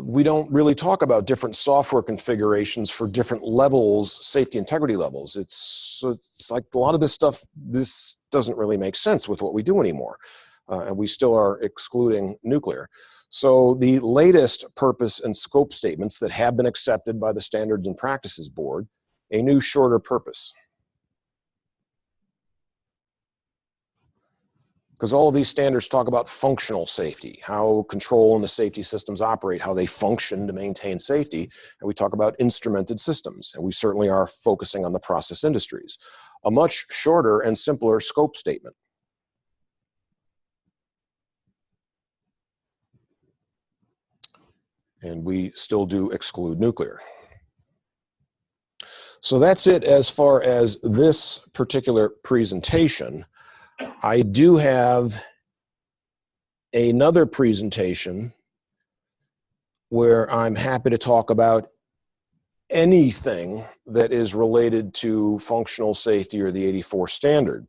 we don't really talk about different software configurations for different levels, safety integrity levels. It's like a lot of this stuff, this doesn't really make sense with what we do anymore. And we still are excluding nuclear. So the latest purpose and scope statements that have been accepted by the Standards and Practices Board, a new shorter purpose. Because all of these standards talk about functional safety, how control and the safety systems operate, how they function to maintain safety. And we talk about instrumented systems, and we certainly are focusing on the process industries. A much shorter and simpler scope statement. And we still do exclude nuclear. So that's it as far as this particular presentation. I do have another presentation where I'm happy to talk about anything that is related to functional safety or the 84 standard.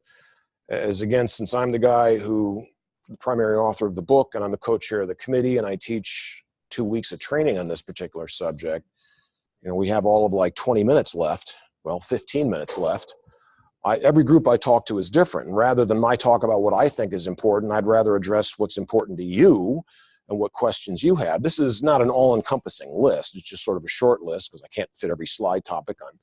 As again, since I'm the guy who, the primary author of the book, and I'm the co-chair of the committee, and I teach 2 weeks of training on this particular subject, you know, we have all of like 20 minutes left, well, 15 minutes left. Every group I talk to is different. And rather than my talk about what I think is important, I'd rather address what's important to you and what questions you have. This is not an all-encompassing list. It's just sort of a short list because I can't fit every slide topic on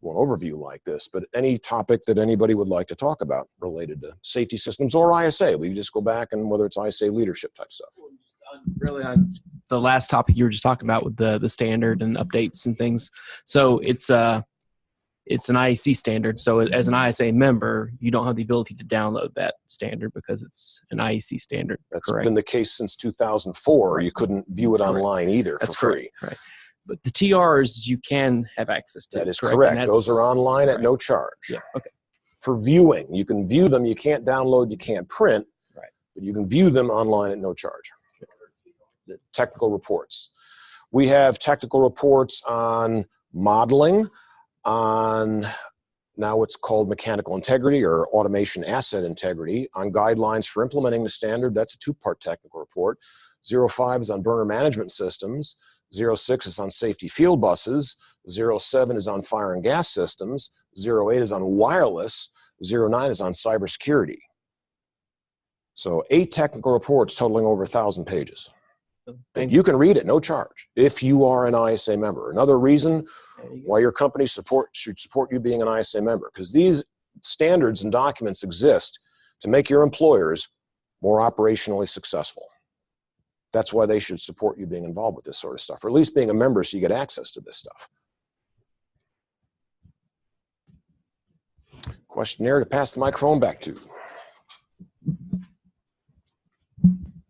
one overview like this. But any topic that anybody would like to talk about related to safety systems or ISA, we just go back and whether it's ISA leadership type stuff. Really on the last topic you were just talking about with the standard and updates and things. So it's an IEC standard. So as an ISA member, you don't have the ability to download that standard because it's an IEC standard. That's correct? Been the case since 2004. Right. You couldn't view it online either for free. Right. But the TRs you can have access to. That is correct. Those are online at no charge. Yeah. Okay. For viewing, you can view them. You can't download. You can't print. Right. But you can view them online at no charge. The technical reports. We have technical reports on modeling, on now what's called mechanical integrity or automation asset integrity, on guidelines for implementing the standard. That's a two-part technical report. 05 is on burner management systems. 06 is on safety field buses. 07 is on fire and gas systems. 08 is on wireless. 09 is on cybersecurity. So 8 technical reports totaling over 1,000 pages. And you can read it, no charge, if you are an ISA member. Another reason why your company should support you being an ISA member, because these standards and documents exist to make your employers more operationally successful. That's why they should support you being involved with this sort of stuff, or at least being a member so you get access to this stuff. Questionnaire to pass the microphone back to.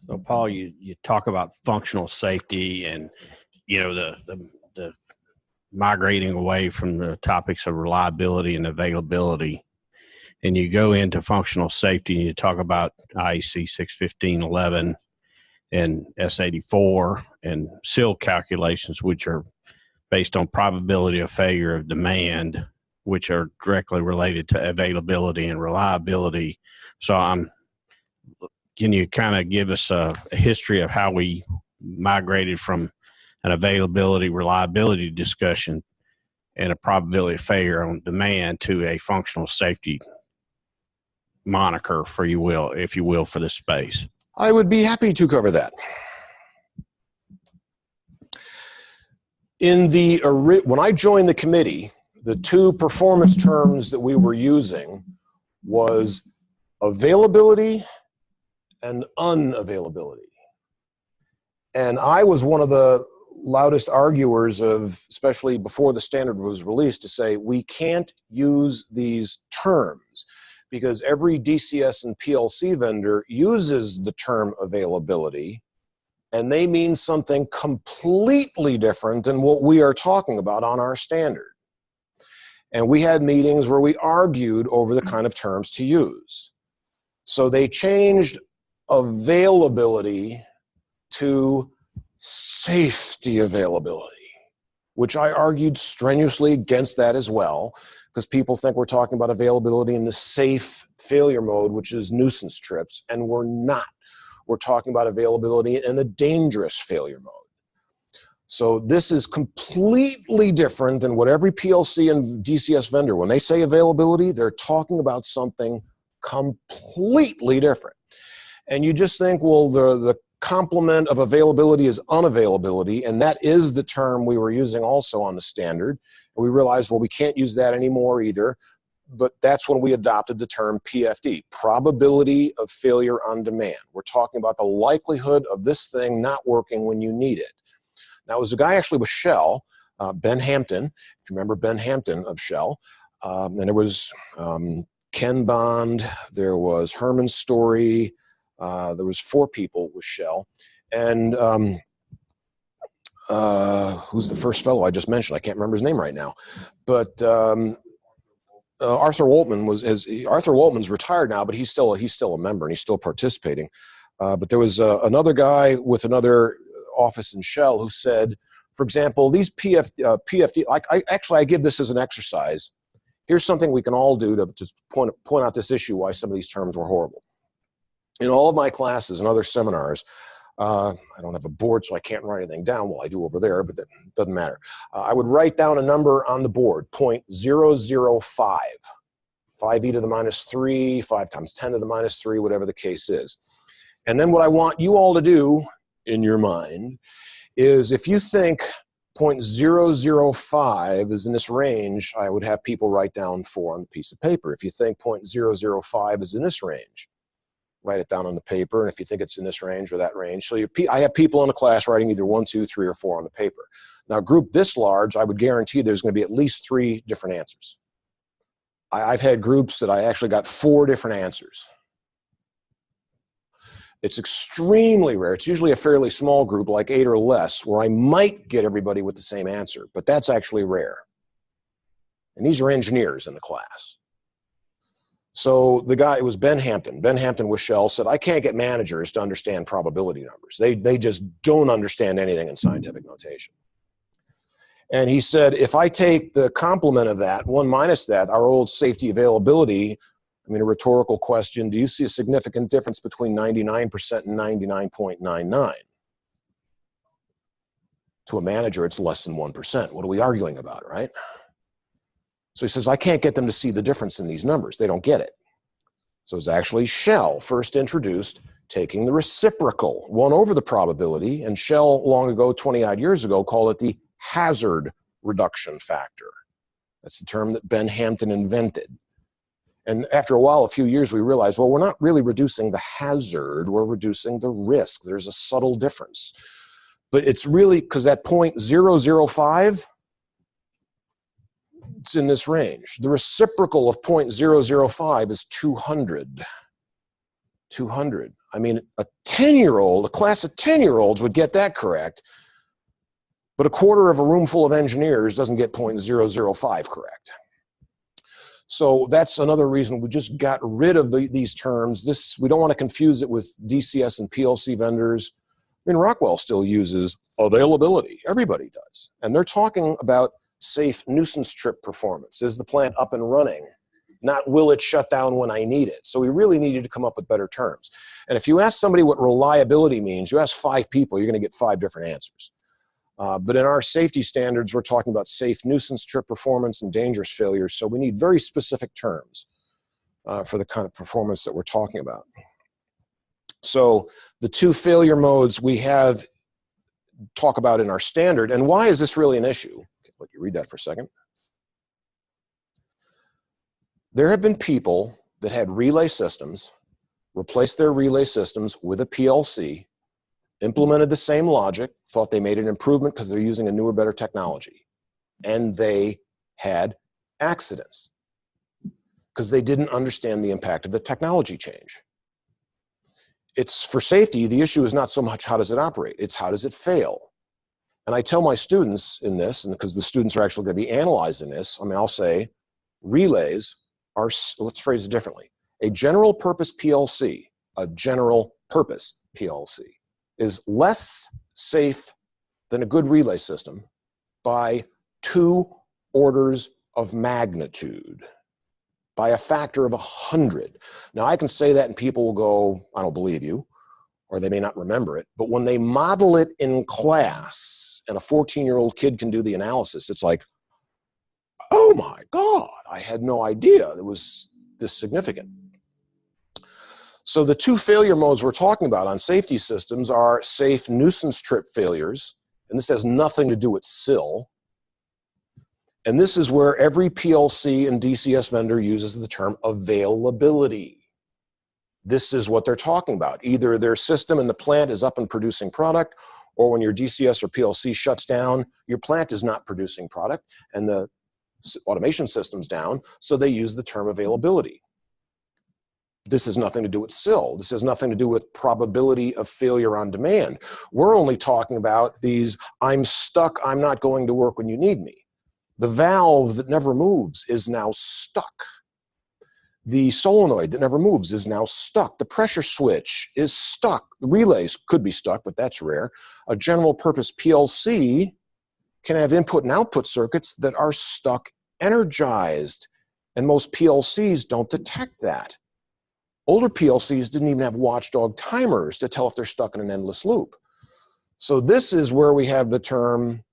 So, Paul, you talk about functional safety and, you know, the migrating away from the topics of reliability and availability. And you go into functional safety and you talk about IEC 61511 and S84 and SIL calculations, which are based on probability of failure of demand, which are directly related to availability and reliability. So can you kind of give us a history of how we migrated from an availability, reliability discussion and a probability of failure on demand to a functional safety moniker, for you will, if you will, for this space? I would be happy to cover that. When I joined the committee, the 2 performance terms that we were using was availability and unavailability. And I was one of the loudest arguers of, especially before the standard was released, to say we can't use these terms because every DCS and PLC vendor uses the term availability and they mean something completely different than what we are talking about on our standard. And we had meetings where we argued over the kind of terms to use. So they changed availability to safety availability, which I argued strenuously against that as well, because people think we're talking about availability in the safe failure mode, which is nuisance trips, and we're not. We're talking about availability in the dangerous failure mode. So this is completely different than what every PLC and DCS vendor, when they say availability, they're talking about something completely different. And you just think, well, the complement of availability is unavailability, and that is the term we were using also on the standard. And we realized, well, we can't use that anymore either, but that's when we adopted the term PFD, probability of failure on demand. We're talking about the likelihood of this thing not working when you need it. Now, it was a guy actually with Shell, Ben Hampton, if you remember Ben Hampton of Shell, and there was Ken Bond, there was Herman Story, there was 4 people with Shell, and who's the first fellow I just mentioned? I can't remember his name right now, but Arthur Woltman Arthur Woltman's retired now, but he's still a member and he's still participating. But there was another guy with another office in Shell who said, for example, these PFD, I give this as an exercise. Here's something we can all do to just point out this issue, why some of these terms were horrible. In all of my classes and other seminars, I don't have a board, so I can't write anything down. Well, I do over there, but that doesn't matter. I would write down a number on the board, 0.005, 5e to the minus 3, 5 times 10 to the minus 3, whatever the case is. And then what I want you all to do in your mind is, if you think 0.005 is in this range, I would have people write down 4 on a piece of paper. If you think 0.005 is in this range, write it down on the paper. And if you think it's in this range or that range, so I have people in the class writing either 1, 2, 3, or 4 on the paper. Now, a group this large, I would guarantee there's going to be at least 3 different answers. I've had groups that I actually got 4 different answers. It's extremely rare. It's usually a fairly small group, like 8 or less, where I might get everybody with the same answer, but that's actually rare. And these are engineers in the class. So the guy, it was Ben Hampton. Ben Hampton with Shell said, I can't get managers to understand probability numbers. They just don't understand anything in scientific notation. And he said, if I take the complement of that, 1 minus that, our old safety availability, I mean, a rhetorical question, do you see a significant difference between 99% and 99.99? To a manager, it's less than 1%. What are we arguing about, right? So he says, I can't get them to see the difference in these numbers. They don't get it. So it's actually Shell first introduced taking the reciprocal, 1 over the probability, and Shell long ago, 20-odd years ago, called it the hazard reduction factor. That's the term that Ben Hampton invented. And after a while, a few years, we realized, well, we're not really reducing the hazard, we're reducing the risk. There's a subtle difference. But it's really because that 0.005, it's in this range. The reciprocal of 0.005 is 200. 200. I mean, a 10-year-old, a class of 10-year-olds would get that correct, but a quarter of a room full of engineers doesn't get 0.005 correct. So that's another reason we just got rid of these terms. We don't want to confuse it with DCS and PLC vendors. I mean, Rockwell still uses availability. Everybody does. And they're talking about safe nuisance trip performance. Is the plant up and running? Not will it shut down when I need it. So we really needed to come up with better terms. And if you ask somebody what reliability means, you ask 5 people, you're going to get 5 different answers. But in our safety standards, we're talking about safe nuisance trip performance and dangerous failures. So we need very specific terms for the kind of performance that we're talking about. So the 2 failure modes we have talk about in our standard. And why is this really an issue? Let you read that for a second. There have been people that had relay systems, replaced their relay systems with a PLC, implemented the same logic, thought they made an improvement because they're using a newer, better technology. And they had accidents because they didn't understand the impact of the technology change. It's for safety, the issue is not so much how does it operate, it's how does it fail. And I tell my students in this, and because the students are actually going to be analyzing this, I mean, I'll say relays are, let's phrase it differently. A general purpose PLC, is less safe than a good relay system by 2 orders of magnitude, by a factor of 100. Now, I can say that and people will go, I don't believe you, or they may not remember it, but when they model it in class, analysis, and a 14-year-old kid can do the analysis. It's like, oh my God, I had no idea it was this significant. So the two failure modes we're talking about on safety systems are safe nuisance trip failures, and this has nothing to do with SIL. And this is where every PLC and DCS vendor uses the term availability. This is what they're talking about. Either their system in the plant is up and producing product, or when your DCS or PLC shuts down, your plant is not producing product, and the automation system's down, so they use the term availability. This has nothing to do with SIL. This has nothing to do with probability of failure on demand. We're only talking about these, I'm stuck, I'm not going to work when you need me. The valve that never moves is now stuck. The solenoid that never moves is now stuck. The pressure switch is stuck. The relays could be stuck, but that's rare. A general purpose PLC can have input and output circuits that are stuck energized, and most PLCs don't detect that. Older PLCs didn't even have watchdog timers to tell if they're stuck in an endless loop. So this is where we have the term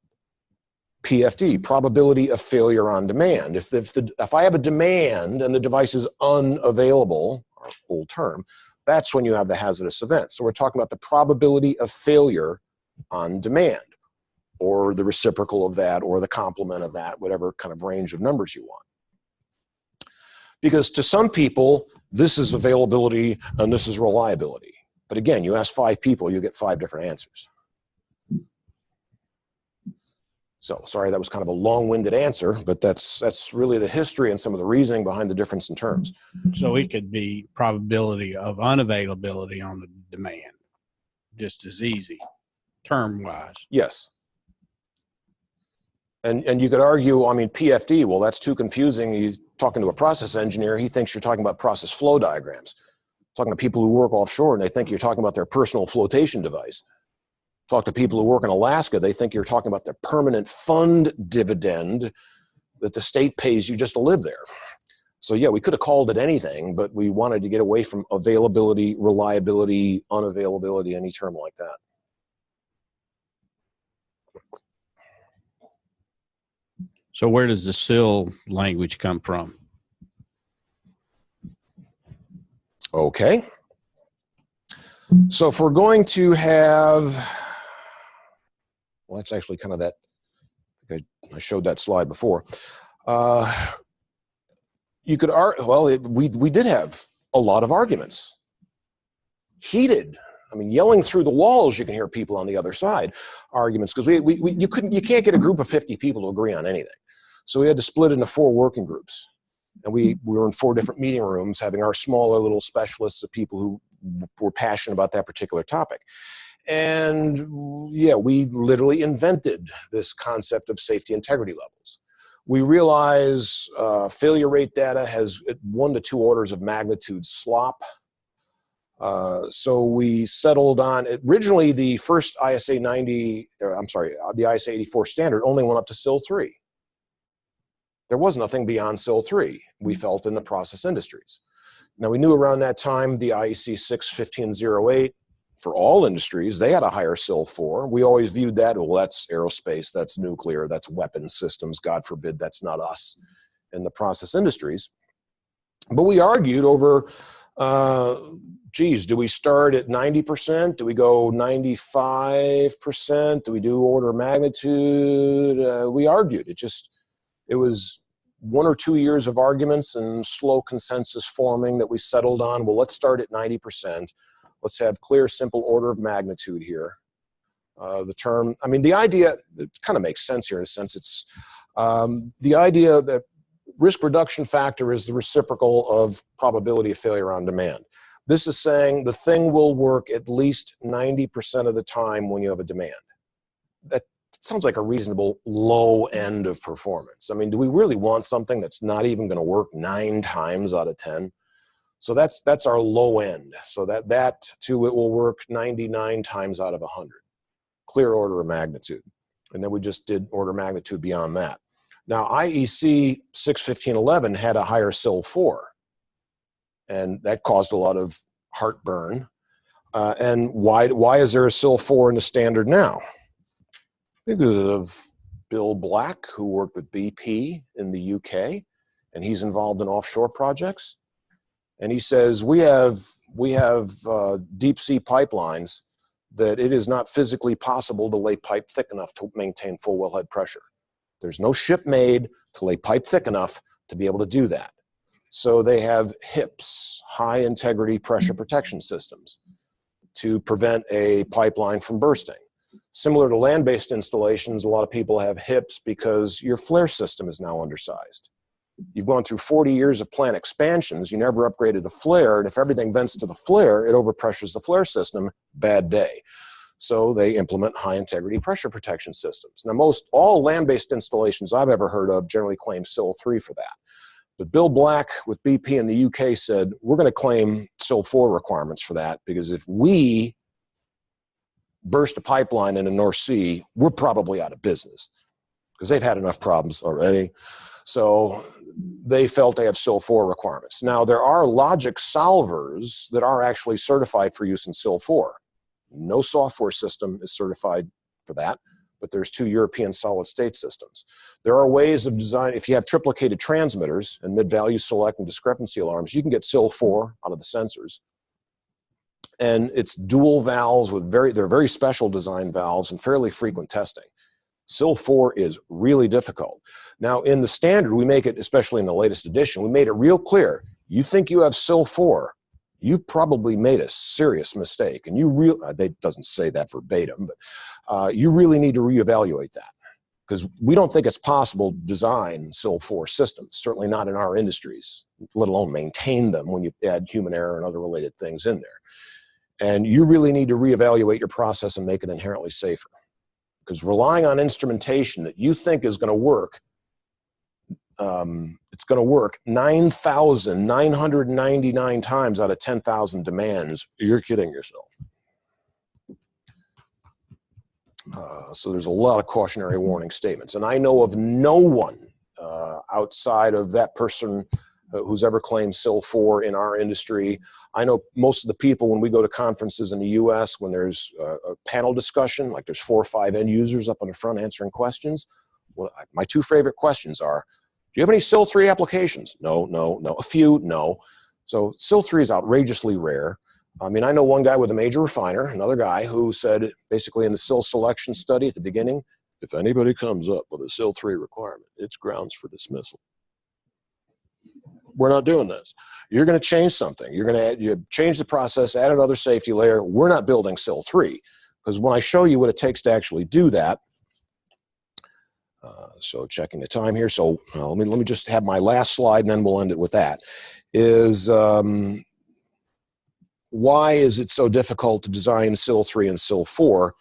PFD, probability of failure on demand. If I have a demand and the device is unavailable, our old term, that's when you have the hazardous event. So we're talking about the probability of failure on demand, or the reciprocal of that, or the complement of that, whatever kind of range of numbers you want. Because to some people, this is availability and this is reliability. But again, you ask 5 people, you get 5 different answers. So sorry, that was kind of a long-winded answer, but that's really the history and some of the reasoning behind the difference in terms. So it could be probability of unavailability on the demand, just as easy, term-wise. Yes. And you could argue, I mean, PFD, well, that's too confusing. You're talking to a process engineer, he thinks you're talking about process flow diagrams. Talking to people who work offshore, and they think you're talking about their personal flotation device. Talk to people who work in Alaska, they think you're talking about the permanent fund dividend that the state pays you just to live there. So yeah, we could have called it anything, but we wanted to get away from availability, reliability, unavailability, any term like that. So where does the SIL language come from? Okay. So if we're going to have, well, that's actually kind of that, I showed that slide before. You could argue, well, we did have a lot of arguments. Heated. I mean, yelling through the walls, you can hear people on the other side arguments, because you can't get a group of 50 people to agree on anything. So we had to split into 4 working groups. And we were in 4 different meeting rooms having our smaller little specialists of people who were passionate about that particular topic. And yeah, we literally invented this concept of safety integrity levels. We realize failure rate data has 1 to 2 orders of magnitude slop. So we settled on, originally the first ISA 90, the ISA 84 standard only went up to SIL 3. There was nothing beyond SIL 3, we felt, in the process industries. Now we knew around that time the IEC 61508, for all industries, they had a higher SIL 4. We always viewed that, well, that's aerospace, that's nuclear, that's weapons systems, God forbid, that's not us in the process industries. But we argued over, geez, do we start at 90%? Do we go 95%? Do we do order of magnitude? We argued. It was 1 or 2 years of arguments and slow consensus forming that we settled on, well, let's start at 90%. Let's have clear, simple order of magnitude here. The term, I mean, the idea, it kind of makes sense here in a sense. It's the idea that risk reduction factor is the reciprocal of probability of failure on demand. This is saying the thing will work at least 90% of the time when you have a demand. That sounds like a reasonable low end of performance. I mean, do we really want something that's not even going to work 9 times out of 10? So that's our low end. So that too, it will work 99 times out of 100. Clear order of magnitude. And then we just did order of magnitude beyond that. Now, IEC 61511 had a higher SIL 4. And that caused a lot of heartburn. And why is there a SIL 4 in the standard now? Because of Bill Black, who worked with BP in the UK, and he's involved in offshore projects. And he says, we have deep sea pipelines that it is not physically possible to lay pipe thick enough to maintain full wellhead pressure. There's no ship made to lay pipe thick enough to be able to do that. So they have HIPs, high integrity pressure protection systems, to prevent a pipeline from bursting. Similar to land-based installations, a lot of people have HIPs because your flare system is now undersized. You've gone through 40 years of plant expansions, you never upgraded the flare, and if everything vents to the flare, it overpressures the flare system, bad day. So they implement high-integrity pressure protection systems. Now, all land-based installations I've ever heard of generally claim SIL 3 for that. But Bill Black with BP in the UK said, we're going to claim SIL 4 requirements for that, because if we burst a pipeline in the North Sea, we're probably out of business, because they've had enough problems already. So they felt they have SIL 4 requirements. Now, there are logic solvers that are actually certified for use in SIL 4. No software system is certified for that, but there's 2 European solid-state systems. There are ways of design. If you have triplicated transmitters and mid-value select and discrepancy alarms, you can get SIL 4 out of the sensors. And it's dual valves with they're very special design valves and fairly frequent testing. SIL 4 is really difficult. Now, in the standard, we make it, especially in the latest edition, we made it real clear. You think you have SIL 4, you probably made a serious mistake. And it doesn't say that verbatim, but you really need to reevaluate that, because we don't think it's possible to design SIL 4 systems, certainly not in our industries, let alone maintain them when you add human error and other related things in there. And you really need to reevaluate your process and make it inherently safer. Because relying on instrumentation that you think is going to work, it's going to work 9,999 times out of 10,000 demands, you're kidding yourself. So there's a lot of cautionary warning statements. And I know of no one outside of that person who's ever claimed SIL 4 in our industry. I know most of the people, when we go to conferences in the US, when there's a panel discussion, like there's 4 or 5 end users up on the front answering questions, well, my 2 favorite questions are, do you have any SIL 3 applications? No, no, no. A few, no. So SIL 3 is outrageously rare. I mean, I know one guy with a major refiner, another guy who said, basically in the SIL selection study at the beginning, if anybody comes up with a SIL 3 requirement, it's grounds for dismissal. We're not doing this. You're going to change something. You're going to change the process, add another safety layer. We're not building SIL 3, because when I show you what it takes to actually do that, so checking the time here. So let me just have my last slide, and then we'll end it with that. Is why is it so difficult to design SIL 3 and SIL 4?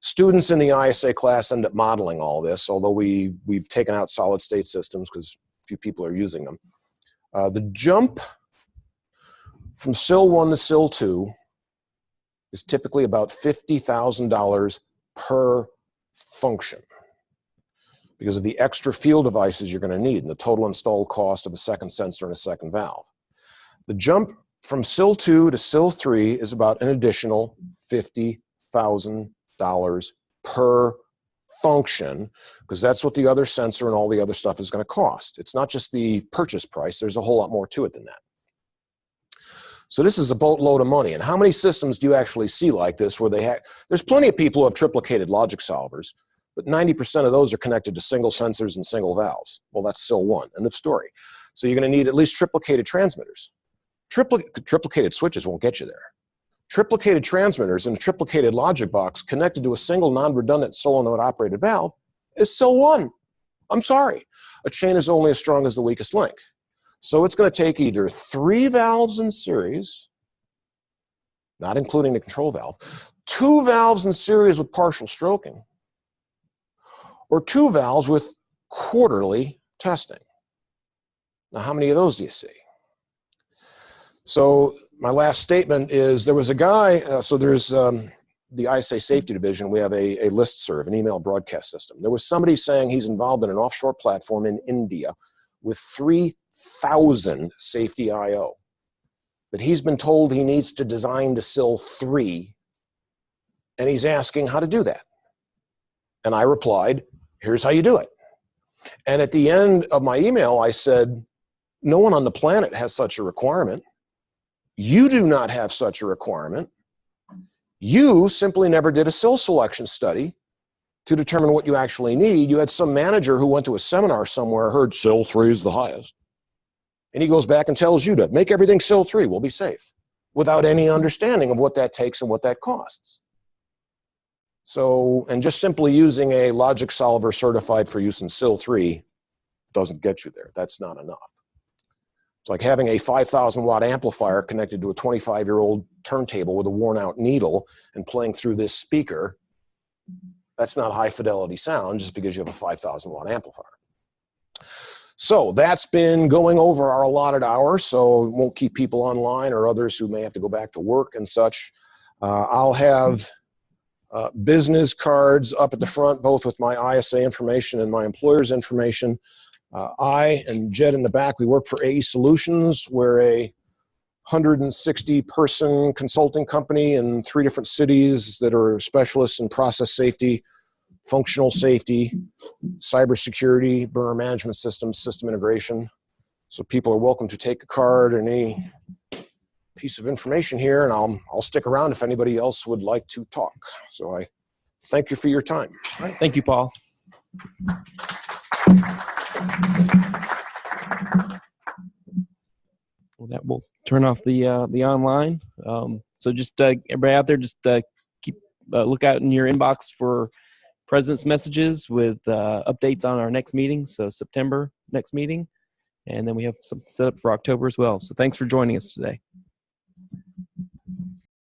Students in the ISA class end up modeling all this, although we've taken out solid state systems because few people are using them. The jump from SIL 1 to SIL 2 is typically about $50,000 per function, because of the extra field devices you're going to need and the total installed cost of a second sensor and a second valve. The jump from SIL 2 to SIL 3 is about an additional $50,000 per function, because that's what the other sensor and all the other stuff is going to cost. It's not just the purchase price. There's a whole lot more to it than that. So this is a boatload of money. And how many systems do you actually see like this where there's plenty of people who have triplicated logic solvers, but 90% of those are connected to single sensors and single valves. Well, that's SIL 1, end of story. So you're going to need at least triplicated transmitters. Triplicated switches won't get you there. Triplicated transmitters and a triplicated logic box connected to a single non-redundant solenoid operated valve is SIL 1. I'm sorry. A chain is only as strong as the weakest link. So it's going to take either 3 valves in series, not including the control valve, 2 valves in series with partial stroking, or 2 valves with quarterly testing. Now, how many of those do you see? So my last statement is, there was a guy, so there's the ISA Safety Division, we have a listserv, an email broadcast system. There was somebody saying he's involved in an offshore platform in India with 3,000 safety IO, that he's been told he needs to design to SIL 3, and he's asking how to do that. And I replied, here's how you do it. And at the end of my email, I said, no one on the planet has such a requirement. You do not have such a requirement. You simply never did a SIL selection study to determine what you actually need. You had some manager who went to a seminar somewhere, heard SIL 3 is the highest. And he goes back and tells you to make everything SIL 3, we'll be safe, without any understanding of what that takes and what that costs. So, and just simply using a logic solver certified for use in SIL 3 doesn't get you there. That's not enough. It's like having a 5,000 watt amplifier connected to a 25-year-old turntable with a worn out needle and playing through this speaker. That's not high fidelity sound just because you have a 5,000 watt amplifier. So that's been going over our allotted hour, so it won't keep people online or others who may have to go back to work and such. I'll have business cards up at the front, both with my ISA information and my employer's information. I and Jed in the back, we work for AE Solutions. We're a 160-person consulting company in 3 different cities that are specialists in process safety, functional safety, cybersecurity, burner management systems, system integration. So people are welcome to take a card and any piece of information here, and I'll stick around if anybody else would like to talk. So I thank you for your time. All right. Thank you, Paul. Well, that will turn off the online. So just everybody out there, just keep look out in your inbox for President's messages with updates on our next meeting. So September next meeting, and then we have some set up for October as well. So thanks for joining us today.